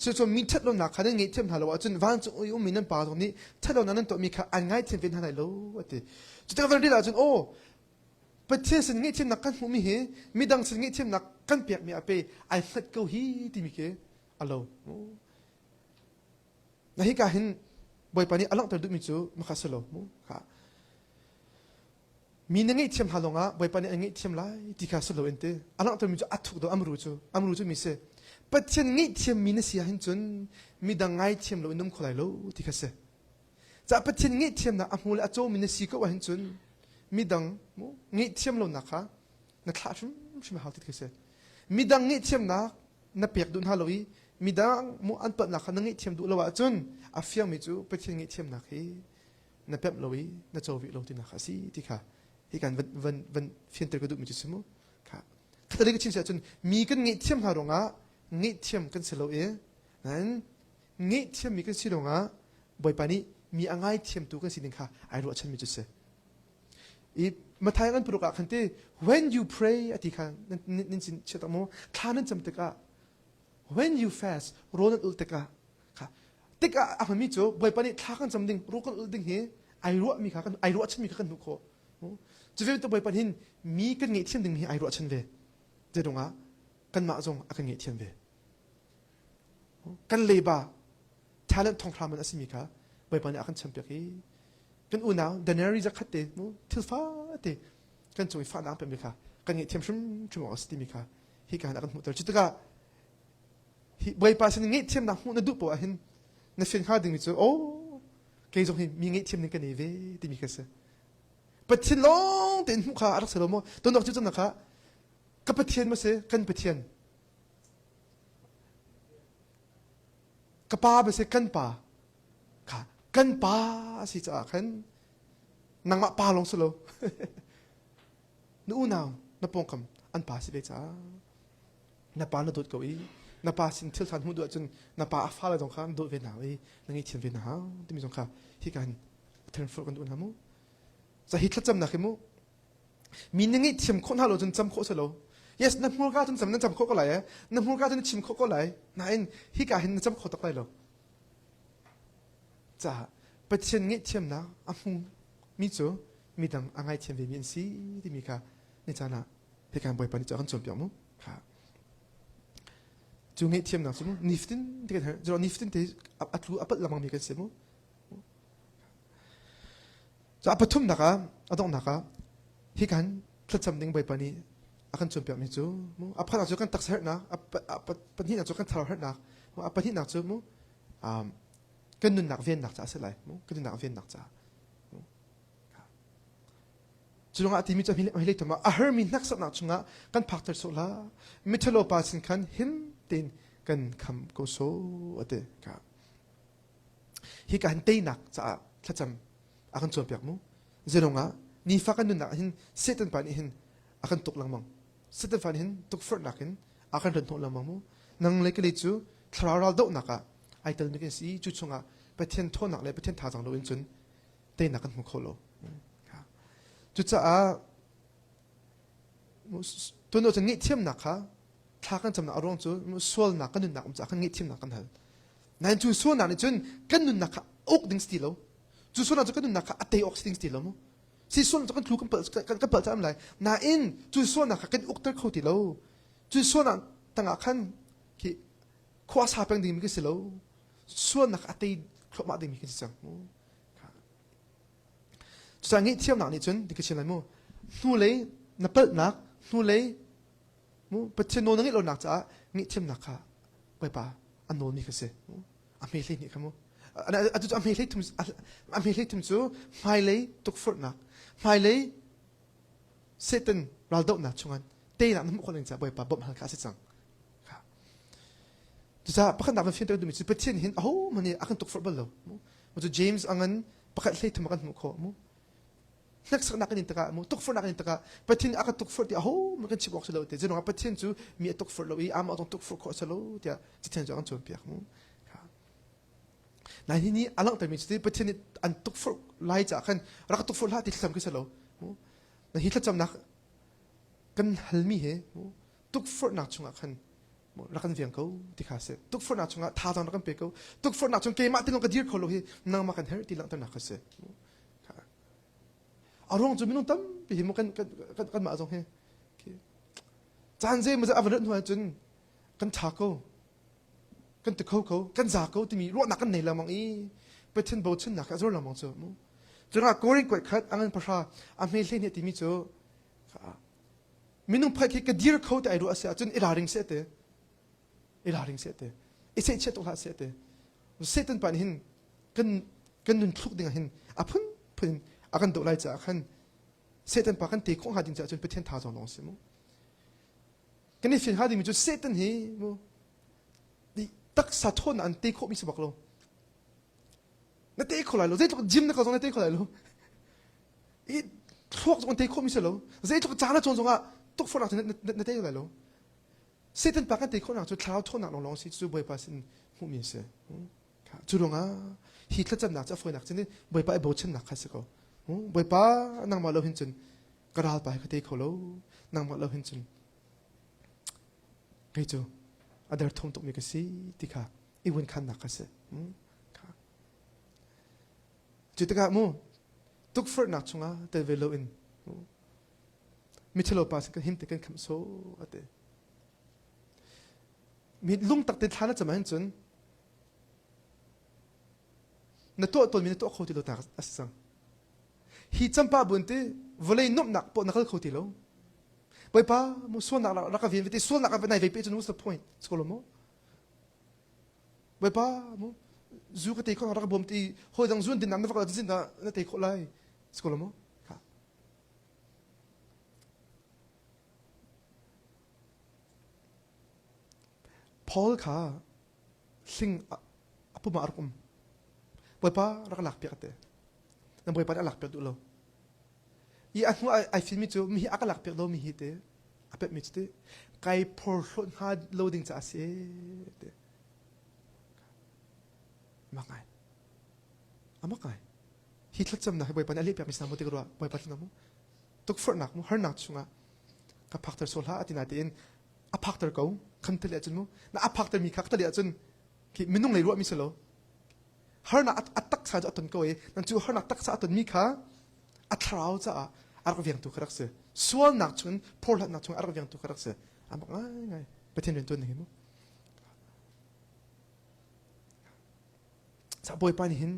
ส่วนมีเท็ดลนักขันเงี้ยเทียมหาแล้วจนวันจู่อยู่มินันป่าตรงนี้เท็ดลนั้นตัวมีขันอันเงี้ยเทียมเป็นหาไล่แล้วว่าที่จุดที่วันเดียวจนโอ้ประเทศสิ่งเงี้ยเทียมนักกันหูมีเหมีดังสิ่งเงี้ยเทียมนักกันเปียกมีอาเปไอ้เล็ดเกาฮีที่มีเคอารมณ์นั่นที่การเห็นบ่อยปานนี้อลังตัวดูมิจู่มาขัดสโลมั้งค่ะมีนั่งเงียบเทียมหาลงอ่ะบ่อยปานนี้เงียบเทียมไล่ที่ข้าสโลเอ็นเตออลังตัวมิจู่อัดถูกตัวอัมรูจู่มีเสปัจจัยเงียบเทียมมีนั่นเสียหินจนมีดังไงเทียมโลนุ่มคนไหลโลที่ข้าเสจะปัจจัยเงียบเทียมนะอัมหูและโจมีนั่นสีก็ว่าหินจนมีดังเงียบเทียมโลนักค่ะ นักข่าวชิมหาติดกันเสียมีดังงี้เทียมนักนับเปียกดุนฮาโลวีมีดังมูอันเปิดนักนั่งงี้เทียมดูละว่าจนอาฟิยมิจูไปเทียงงี้เทียมนักเฮนับเปียกโลวีนับโจวิโลตินักสิที่ค่ะที่การวันเฟียนเตอร์ก็ดูมิจูสมุค่ะแต่เด็กชินเสียจนมีกันงี้เทียมหารงะงี้เทียมกันเสลเอนั้นงี้เทียมมีกันสิรงะบ่อยปานี้มีอ่างไงเทียมตัวกันสินึงค่ะไอรู้ฉันมิจูเสอีมาทายกันปรุกะคันเต้ when you pray อธิคันนั่นสิเชื่อตั้งโมคลานั้นจำตึกะ when you fast โรนันอุลตึกะค่ะตึกะอ่ะมันมีโจบ่อยปานี้คลากันจำดึงรู้กันอุลดึงเฮไอรู้มีค่ะกันไอรู้ฉันมีค่ะกันหุกโคจะเว้นตัวบ่อยปานี้มีกันเงี้ยเทียมดึงเฮไอรู้ฉันเวเจดงะกันมาจงอากันเงี้ยเทียมเวกันเลบะ talent ทองคำมันอสิมีค่ะบ่อยปานี้อากันจำเปียกกันอุ่นเอาเดนเนอรี่จะขัดเตะมูทิลฟ้าเตะกันจงฟ้าน้ำเป็นมีค่ะกันเงี้ยเทียมชุ่มอสติมีค่ะฮิการอากันมุตรจิตกะบ่อยปาสิเงี้ยเทียมน้ำมูนดูปะเห็นในฟิล์มข้าดึงมิจูโอ้เกยจงเห็นมีเงี้ยเทียมนึงกันเอเวติมีกันเสปะเทียนลงเต็นมุขะอารักษาโลโมตัวนอกจุดนั้นค่ะกับปะเทียนมาเสกันปะเทียนกับป้าไปเสกันป้าค่ะกันป้าสิจ้าขันนางมาป้าลงสโลนู่นเอาน้าปงคำอันป้าสิเบจ้าน้าป้าน่าดูดเกาอีน้าป้าสินทิลทันหูดูจนน้าป้าฟ้าเลยตรงข้ามดูดเวียนหนาวอีนั่งอีเทียนเวียนหนาวที่มีตรงข้ามที่การเทิร์นฟลุกันดูนะมูจะฮิตละจำนักมูมีนั่งอีเทียมคนฮัลโหลจนจำโคสโล yes น้ำมูกาจนจำนั่นจำโคก็ไหลน้ำมูกาจนชิมโคก็ไหลนั่นฮิการเห็นจำโคตกไหลโลจ้าไปเทียนงี้เทียมนะอ่ะมูมีจูมีดังอ่างไงเทียมเวียนสีที่มีค่ะในจานะเหตุการณ์บ่อยปานนี้จะกันจมเปียกมั้งค่ะจูงี้เทียมนะสมมตินิฟตินที่กันเหรอจะนิฟตินที่อัตลูอัปละมังมีกันเสมอจะอัปทุ่มนักอ่ะอัตองนักอ่ะเหตุการณ์ถ้าจำดึงบ่อยปานนี้อากันจมเปียกมีจูมั้งอัปขนาดจูกันตักเสร็จนะอัปที่นักจูกันทาร์เสร็จนะอัปที่นักจูมั้งกันนุนนักเวียนนักจ้าเสร็จเลยมั้งกันนุนนักเวียนนักจ้าจุงอาทิมิจะมีเล็กตัวมาอาหารมีนักสักนักจุงอากันพักตัวโซลามิทโลปาสินกันหินตินกันคำกุศลเด็กครับฮิการเตนักจะถ้าจำอากันจวนเปียกมั้งเจนงอานี่ฟักกันนุนนักหินเซตันปานิหินอากันตกลังมังเซตันปานิหินตกฟรนักหินอากันเดินทงลังมังมั้งนังเล็กเล็กจูทราราดนักอ่ะไอตอนนี้กันสิจุจุงอาไปเทียนทนักเลยไปเทียนท่าจังโดนจนเตนักกันมุขโลจุดจะตัวโน้ตจะงี้เทียมหนักค่ะถ้ากันจำหนักอารมณ์จูส่วนหนักกันนุนหนักมันจะกันงี้เทียมหนักกันเหรอนั่นจูส่วนหนักนี่จนกันนุนหนักค่ะอกดึงสติลแล้วจูส่วนหนักจะกันนุนหนักค่ะอัตเตออกดึงสติลแล้วมั้งสิส่วนจะกันทะลุกันเปิดจะอะไรนั่นอินจูส่วนหนักค่ะกันอกเตอร์เข้าติแล้วจูส่วนหนักตั้งอ่ะขันที่ขวาสาเป็นดึงมีกันสิแล้วส่วนหนักอัตเตอร์ครบมาดึงมีกันสิจังจะงี้เทียมหนักนี่จนดิฉันเลยมั้งนู่เลยนับเปิดหนักนู่เลยมั้งปัจจัยโน้นงี้เราหนักจ้างี้เทียมหนักค่ะไปป่ะอันโน้นมีกันสิอเมริกนี่ครับมั้งอันนั้นอเมริกทุ่มอเมริกทุ่มจูไม่เลยตุกฟุตหนักไม่เลยเซตันเราโดนหนักช่วงนั้นเตะหนักน้ำคนหนึ่งจ้าไปป่ะบ่มหันขาสิจังค่ะจะประคันหนักมันเฟี้ยนตัวดูมิจิปัจจัยเห็นโอ้มันนี่อากันตุกฟุตบอลแล้วมันจะเจมส์อันนั้นประคันเลยทุ่มกันมุขมั้งนักสักนักนินตะมูตุกฟุตนักนินตะปะทินอากัตุกฟุตที่โอ้มันกันชิบออกสโลว์เตจนว่าปะทินจูมีตุกฟุตโลวีอามาต้องตุกฟุตขอสโลว์เดียจิตเทนจะอันจวนเปียกมูในที่นี้อันหลังแต่มีจุดปะทินอันตุกฟุตไล่จากขันรักตุกฟุตละที่ทำกันสโลว์ในที่ถ้าจำนักกันฮัลมีเหตุกฟุตนักชงขันรักกันเวียงเขาที่ขาเสตุกฟุตนักชงท่าทางรักกันเปียกเขาตุกฟุตนักชงเกมาที่ลงกันยืดเขาโลวีนั่งมากันเฮร์ที่หลังตัวนักเขาเสอารมณ์จะไม่ต้องตั้มไปเห็นมันกันมาจงเฮจานเจมันจะเอาเรื่องหัวจนกันทักเขากันตะเขากันจากเขาที่มีรถหนักกันไหนละมังอีไปเช่นโบเช่นหนักรถละมังเจอมั้งจนว่าโกริงกวดคัดอันนั้นภาษาอเมริกเนี่ยที่มีเจอมีนุ่งพักที่กระดิ่งเขาแต่ไอรู้อะไรจนอิราริงเสตอิราริงเสตอิเซเชตุลาเสตเสตันปานหินกันนุนทุกดิ่งหินอ่ะพุ่นอากันดูไล่จากขันเซตันปากันตีของหาดินจากจนไปเทียนท่าจงลงสิมั้ง cái này phiền hà thì mình cho Satan hi mu đi tắc sát thôn anh tê khổ mình sẽ bạc lo nó tê khổ lại lo dễ cho gym nó có giống nó tê khổ lại lo ít thuốc trong tê khổ mình sẽ lo dễ cho trả nó tròn à tục phật nào thì nó tê lại lo Satan bạc cái tê khổ nào cho tháo thôn nào lòng sĩ chú bồi pa xin mu mình sẽ chú đồng à hít thật chậm nặng cho phơi nặng cho nên bồi pa bồi chân nặng khai sẽ có bồi pa năng mà lâu hình chân cái đào pa cái tê khổ lo năng mà lâu hình chân cái chú ở đây thông tục mình cái gì thì cả ít quên khăn nặng cái gì chú tất cả mu tục phật nặng chung à để về lâu in mình chơi lâu pa cái hình cái cảm số ở đây mình lung tắc đến thang nó chậm hình chân nó tôi mình khâu thì lâu ta sang hi chăm pa buồn thế vừa lấy nộp nặng bộ nặng khâu thì lâu bởi pa mu xuân nặng là cái viên thì xuân nặng cái này về bây giờ what's the point school mo bởi pa mu dù cái tay con nó cái bom thì hồi đang duyên thì nằm nó phải là gì nó tay khâu lại school mo Paul cả sinh apa mà arkum bởi pa nó cái lạc biệt thế nên bởi pa nó lạc biệt đủ lâu i anh mua ai phim cho mi ác lạc biệt lâu mi hít thế apet mi thế cái portion hard loading cha se thế mà cái hít lát chấm na bởi pa nó liệp mi sang một cái rồi bởi pa nó mu tuk phật nạc mu hard nạc chunga cái factor sol ha atin atin a factor câu khăn tali achun mu na a factor mi khak tali achun ki minung lei ro mi selo har na atak sa atun ko e nan chu har na tak sa atun mi kha a thrau cha ar ko viang tu kharak se sual nak chun por la nak chun ar ko viang tu kharak se am ngai pathen ren tu ne mu sa boy pani hin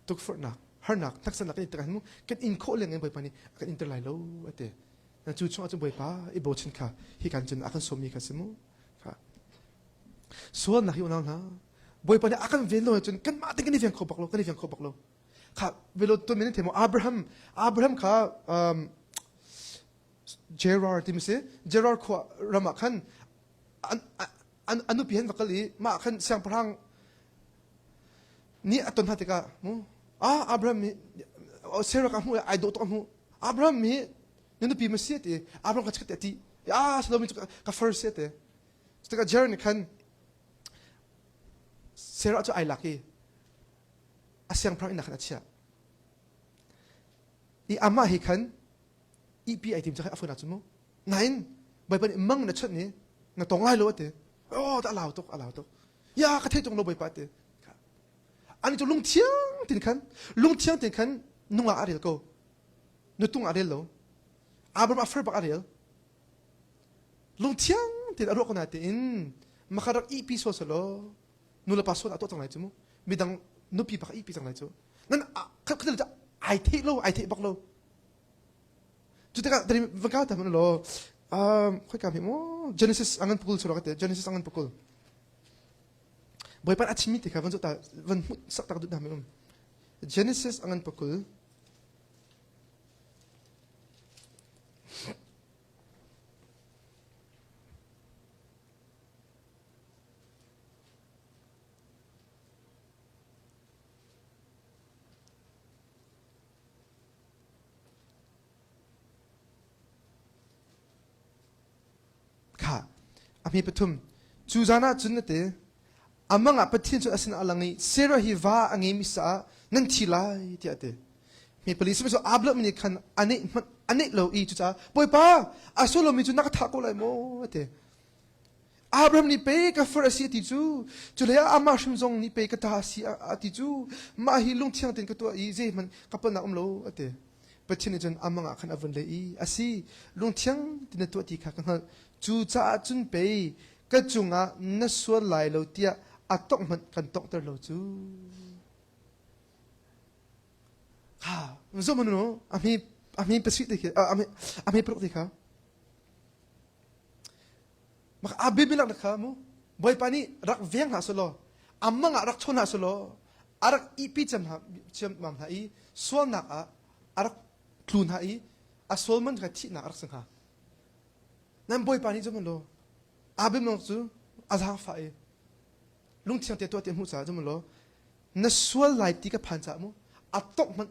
tuk for na har nak tak sa nak ni takan mu ket in kho leng boy pani kan inter lai lo ate na chu chu chu boy pa e bo chin kha hi kan chen akan somi kha se mu kha sual na hi una na boy pa akan velo chun kan ma ting ni viang kho baklo kan ni viang kho baklo kha velo to min themo Abraham kha Gerard timse Gerard kho rama khan anu pihen bakali ma khan sang prang ni aton hatika mu Abraham Sarah ka mu I don't mu Abraham mi nunu pi masiate Abraham ka chkate ti salo mi ka first sete sta Gerard khan Sarah cho ai laki asyang prang ina khan achia i ama hi khan ep item cha afuna chumo nain bai pan mang na chat ni na tong lai lo te ta alaw to ya ka thei tong lo bai pa te ani to lung thiang tin khan nunga arel ko nu tung arel lo abram afer ba arel lung thiang tin aro ko na te in makarak ep so solo nula pasol ato tang lai chumo midang nupi pa ep tang lai chu nan khadal ja ai thei bak lo chu ta dari vaka ta man lo khoi ka mo Genesis angan pukul sura ka Genesis angan pukul boy pan achimi te ka van ta van sak tak du na me Genesis angan pukul ami pathum chuzana chunate amanga pathin chu asin alangi sera hi va angi misa nan thilai ti ate mi police so abla mi khan ane lo I chu cha boy pa asolo mi chu nak tha ko lai mo ate Abraham ni pe ka for asi ti chu le ama shim zong ni pe ka ta si ati chu ma hi lung thiang tin ka to I je man kapal na lo ate pathin jan amanga khan avun le I asi lung thiang tin to ti kha kan chu cha chun pe ka chunga na so lai lo tia atok man kan tok ter lo chu zo man no ami pesi de ami pro de kha mak abi bilang de kha mo boy pani rak veng ha solo amanga rak chona solo arak ipi cham mam ha I so na arak klun ha I a solman ka thi na arak sang ha nan boy pani zo man lo อาบิมงจูอาซาฟ้าลุงเทียงเตตัวเตียมหูจ่าจมูกล้อนัสวลไลติกับพันจ่ามูอัตตกมัน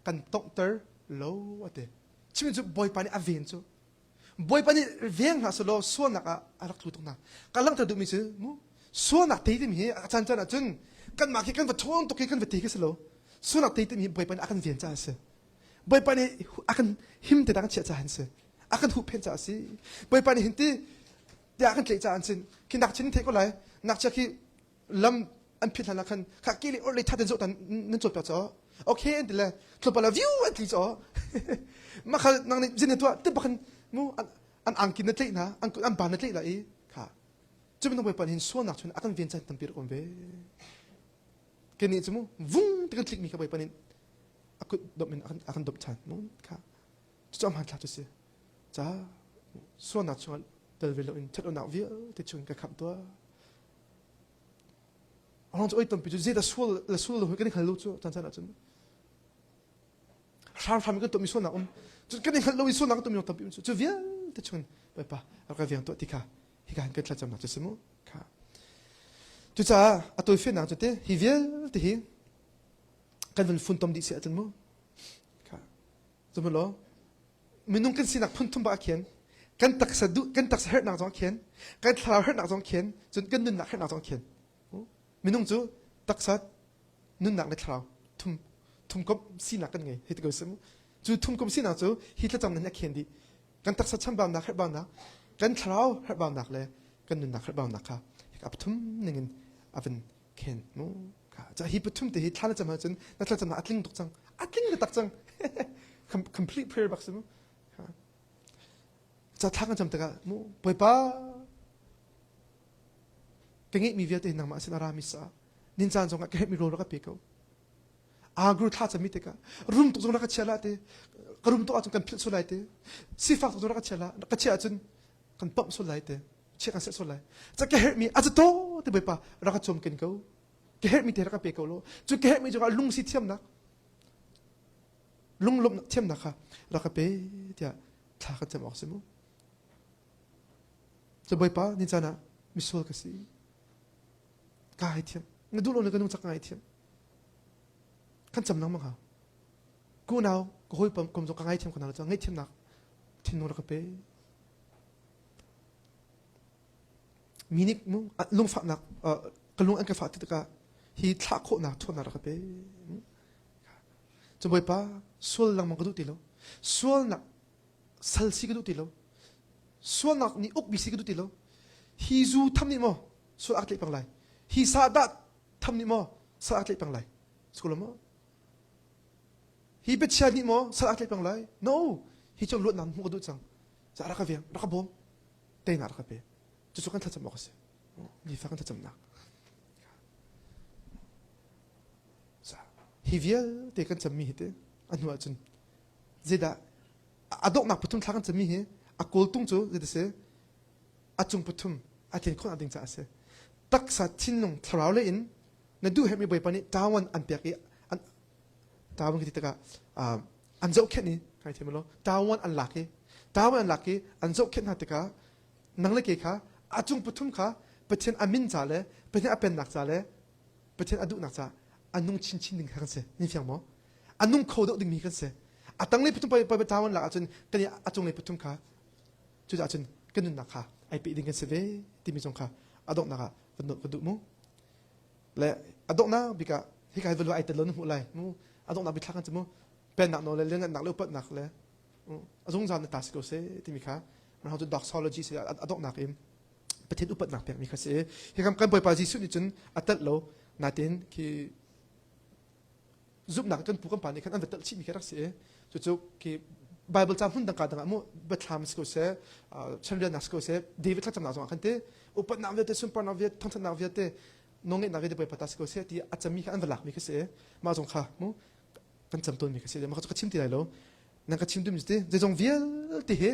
กันตกเตอร์โลว่าเตชิมจูบอยปานี่อเวนจูบอยปานี่เวียงหาสโลส่วนนักอารักลุตรงนั้นกำลังจะดูมิจูมูส่วนนักเตยที่มีอาจารย์จันจุนกันมาคิดกันว่าท้องตกกันว่าเตยกันสโลส่วนนักเตยที่มีบอยปานี่อากันเวียนจ่าเสบอยปานี่อากันหิมเตดังเชียจ่าหันเสอากันหุบเพนจ่าสิบอยปานี่เห็นที่เดี๋ยวอากันเกยจ่าหันสิคิดนักชินเทก็เลยนักเชียที่ลำอันพิจารณาคันข้ากิเลสอะไรทัดเดินโจตันนั่นโจทย์เปล่าจ้อโอเคเดี๋ยวเลยทบลาวิวอันที่จ้อมาข้านั่งในจินตัวตึ๊บกันมูอันอังกินนั่นเลยนะอันบานนั่นเลยละค่ะจะไม่ต้องไปปั่นหินส่วนหนักชนอากันเวียนใจตั้งปีรก่อนเว้แค่นี้จะมูวุ้งตึกันคลิกมีเข้าไปปั่นหินอากุดบมันอากันดบชันมูค่ะจะจอมหันหลังจะเสียจ้าส่วนหนักชนเดินเวลาอินชัดเอาหนักเวียแต่ชนกระขับตัวเราจะไอ้ตั้งปีจุดเจตส่วนละส่วนเรากันนี่ขันลุจูจันทร์นะจันทำกันตัวมีส่วนหนักจุดกันนี่ขันลุมีส่วนหนักตัวมีตั้งปีจุดเวียแต่ชนไปป่ะเราก็เวียนตัวที่ข้าที่ข้ากันจำหนักจะสมุค่ะจุดจ้าตัวเฟียนหนักจุดเตะฮิเวียที่ฮิกันเป็นฝุ่นต้มดิเสียจันมั้งค่ะจังมั้งล้อมันนุ่งกันสินักพุ่นทุ่มบ้าเขียนกันตักสะดุกันตักสะเฮิร์ตหนักจงเขียนกันทลาวเฮิร์ตหนักจงเขียนจนกันนุ่นหนักเฮิร์ตหนักจงเขียนมินุ่งจูตักสัดนุ่นหนักในคราวทุ่มกบสีหนักกันไงเฮติกสมจูทุ่มกบสีหนักจูฮิตละจำนั้นนักเขียนดีกันตักสัดช่างบางหนักเฮบางหนักกันคราวเฮบางหนักเลยกันนุ่นหนักเฮบางหนักค่ะอับทุ่มหนึ่งอับเป็นเขียนมูค่ะจะฮิปทุ่มแต่ฮิตท่าละจำมาจนนักละจำนักอัดลิงตกจังอัดลิงเลยตักจัง complete prayer บักสมค่ะจะท่ากันจำแต่กะมูไปป้ากังเงมีเวียดเองนังมาสินารามิสานินจานจงกังมีโรลกับเปกอากรูท่าจะมีเตกะรุมตุจงรักเชลาเตกรุมตุอาจงกันพิสุไลเตสิฟักตุจงรักเชลากัเชอาจนกันปั๊มสุไลเตเชกันเสสุไลจะแกเฮมีอาจจะโตเตไปปะรักจมกันเขาแกเฮมีเตรักเปกโลจุแกเฮมีจงลุงสิเทียมนักลุงลมเทียมนักค่ะรักเปเดียท่ากันจะบอกสมุจะไปปะนินจานะมิสุลกสิกายเทียมงั้นดูเราเนี่ยก็นุ่งจักกายเทียมขั้นจำนังมั้งค่ะกูนาวกูคุยปั๊มกลมจงกายเทียมคนนั้นจะไงเทียมนักทิ้งโนรักเป้มีนิกมุ้งลุงฝักนักกลุงอันกฝักที่ตะกะฮีทักโคนักทวนนักรักเป้จะไปป้าส่วนหลังมันก็ดูตีแล้วส่วนนักสัลซีก็ดูตีแล้วส่วนนักนี่อุกบิซีก็ดูตีแล้วฮีจูทำนี่มั้งส่วนอักเล็กปังไรฮีซาดัดทำนี่มั้งสลักเล็กปังไรสกุลมั้งฮีเป็นชานี่มั้งสลักเล็กปังไร no ฮีจงลุดนั้นมุกดูจังจะรักเวียงรักบอมเตยนักรักเป้จะสุกันทัดจำบอกสินี่ฟังกันทัดจำนักฮีเวียเตกันจำมีเหตุอันว่าจนเจด้าอดอกนักพุทธมทักกันจำมีเหตุอากอลตุงจูเจด้าเสอจุงพุทธมอาทิตย์คนอาทิตย์จะเสตักสัตชินนงทราวเลยอินนั่นดูเห็นมีใบปานี่ดาวันอันเปียกอันดาวันกิติกะอันเจ้าแค่นี้ใครเทียมมั้งดาวันอันหลักดาวันอันหลักอันเจ้าแค่นั้นติกะนังเล็กค่ะอาจุงพุทธมค่ะเป็นเช่นอามินจ่าเลยเป็นเช่นอาเป็นหนักจ่าเลยเป็นเช่นอาดุหนักจ่าอันนุ่งชินหนึ่งกันเสียนี่ฟังมั้งอันนุ่งโคดดึงมีกันเสียอาตั้งเลยพุทธมไปดาวันหลักอาจนกันนี่อาจุงเลยพุทธมค่ะจุดอาจนกันนุ่นหนักค่ะไอปีดึงกันเสียเว้ที่มีจงค่ะอาดอกหนักวันนู้นก็ดูมั้งและอาดอกน้าบิกะที่กายเวลาไอเตลนหัวไหลมั้งอาดอกน้าบิทักกันจะมั้งเป็นหนักโนเลยเรื่องหนักเลือกเปิดหนักเลยอาจงจำในตาสกุลเสที่มีค่ะมันเขาจะด็อกซอลจีเสียอาดอกหนักเองประเทศอุปนักเปียกมีค่ะเสียที่คำกันปล่อยปลาจีสุดนี่จนอัตโลนาเตนคือจุบหนักจนผู้กำปั้นนี่คันอันเวตชิมีแค่รักเสียจุดคือไบเบิลจำหุ่นต่างกันมั้งเบทลามสกุลเสียเชนเรียนนักสกุลเสียเดวิดทักจำหนักจงคันเตอุปนักเวทซุปเปอร์นักเวททั้งนักเวทน้องเอ็นนักเวทไปพัฒนาสกุลเสียที่อาจจะมีแค่อันเวลักมีแค่เสียมาจงค่ะมั้งกันจำตัวมีแค่เสียมันก็จะชิมที่ไหนแล้วนั่งก็ชิมตัวมีสิจะจงเวียลที่เห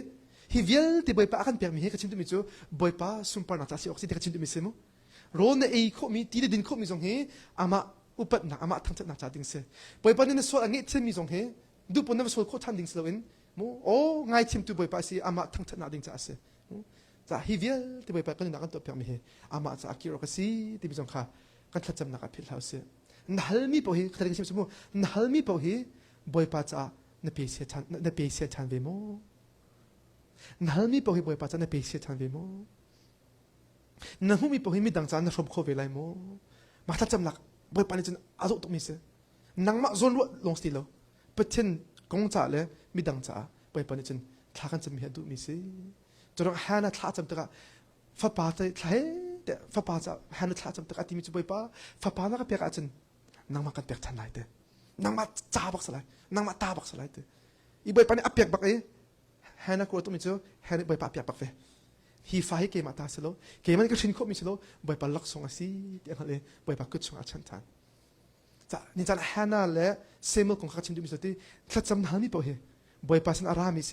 ฮิเวียลที่บอยป้ากันเปียกมีเหก็ชิมตัวมีจูบอยป้าซุปเปอร์นักที่ออกซิเดก็ชิมตัวมีเสียมั้งโรนเอโคมีที่เดินโคมีจงเหอามาอุปนักอามาทั้งนักจ่าดิ่งเสียบอยป้าเนี่ยส่วนอันนี้ที่มีจงเหดูปนนั้นส่วนโคทันดิ่งเสียวินมูโอ้ง่ายทีมตัวบอยป้าสิอามาทั้งนักดิ่งจ่าเสีย จะฮิวิลที่ไปไปก็นึกนักตัวเพียงไม่เห็นอามาจะอากิโรกสีที่มีจงค่ะกันทัดจำนักพิลเฮาเสียนัลมีพอฮีใครก็ชิมสมุนัลมีพอฮีบอยปัจจะนเปเสียชันนเปเสียชันเวโมนัลมีพอฮีบอยปัจจะนเปเสียชันเวโมนัลมีพอฮีมีดังจานนรมโคเวไลโมมาทัดจำนักบอยปันจนอาจุตมิเสนังมาจนวัดลงสติโลเปิดเช่นกงจ่าเลยมีดังจ่าบอยปันจนท้ากันจะมีเหตุมิเสจนหานาท้าจำตระฟ้าป่าใจท้ายแต่ฟ้าป่าจะหานาท้าจำตระที่มีจุบอยป่าฟ้าป่านักเปียกอาจนนังมากันเปียกทันไรเตนังมาจ้าบักสลายนังมาตาบักสลายเตอีบอยปันนี่อเปียกบักเอหานากูต้องมีเจ้าหานาบอยป่าเปียกบักเฟฮีฟ้าให้เกมาตาสโลเกมันก็ชินคบมีสโลบอยป่าลักส่งอาศีเดี๋ยวเลยบอยป่ากุดส่งอาชันทันจะนี่จะหานาและเซมิลของข้าชินดูมีสติถ้าจำหามีพอเหบอยป่าสันอารามิเส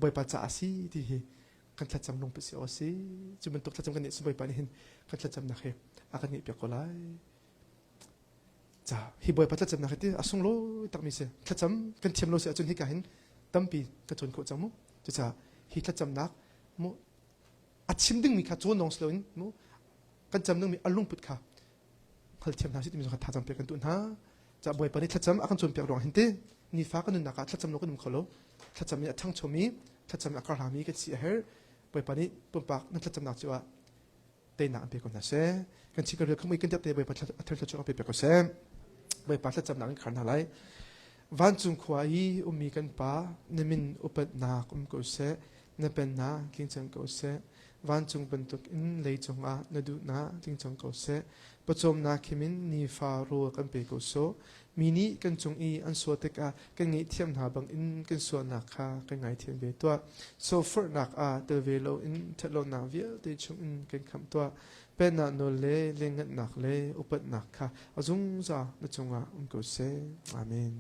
บอยป่าจ้าอาศีที่กันทัดจำลงไปเสียสิจุมันตกทัดจำกันเนี่ยสบายปานนี้เห็นกันทัดจำนักเหรอากันเนี่ยเปียกก็ไล่จ้าฮิบอยปัดทัดจำนักเหรที่อาสุงโลตักมีเสียทัดจำกันเทียมโลเสียจนฮิกาเห็นตั้มปีกันจนโคจังมุจะฮิทัดจำนักมุอัดชิมดึงมีข้าจวนน้องสโลนมุกันจำดึงมีอารมณ์ปุดข้าเขาเทียมนาสิที่มีสกัดทัดจำเปียกกันตุนฮะจะบอยปานนี้ทัดจำอากันจนเปียกรองเห็นเต้นี่ฟ้ากันนุนนักทัดจำโลกันนุ่มเขาโลทัดจำมีทั้งชมีถ้าจำนักการหามีกันเสียเหรอไปปานี้ปุ่มปากนั่นถ้าจำนักจีว่าเตนักไปก่อนนะเซ่กันชิคกี้พายเขาไม่กันจะเตะไปปาเธอจะชอบไปเปียกก็เซ่ไปปาถ้าจำนักขันอะไรวันจุงขวายมีกันปาเนมินอุปนักก็เซ่เนเป็นนากิงจังก็เซ่วันจุงเป็นตุกอินเลยจงอาเนดูนากิงจังก็เซ่ประจมนาคิมินนีฟารัวกันไปก็โซมีนี้กันจงอีอันสวดตกากันงี้เทียมหาบางอินกันสวดนักค่ะกันไงเทียมเวตัวโซฟร์นักเตเวโลอินเทโลนาเวียเตจงอินกันคำตัวเป็นนาโนเลเลงนักเลอุปนักค่ะอาจุงจ้านจงอาก็เซอาเมน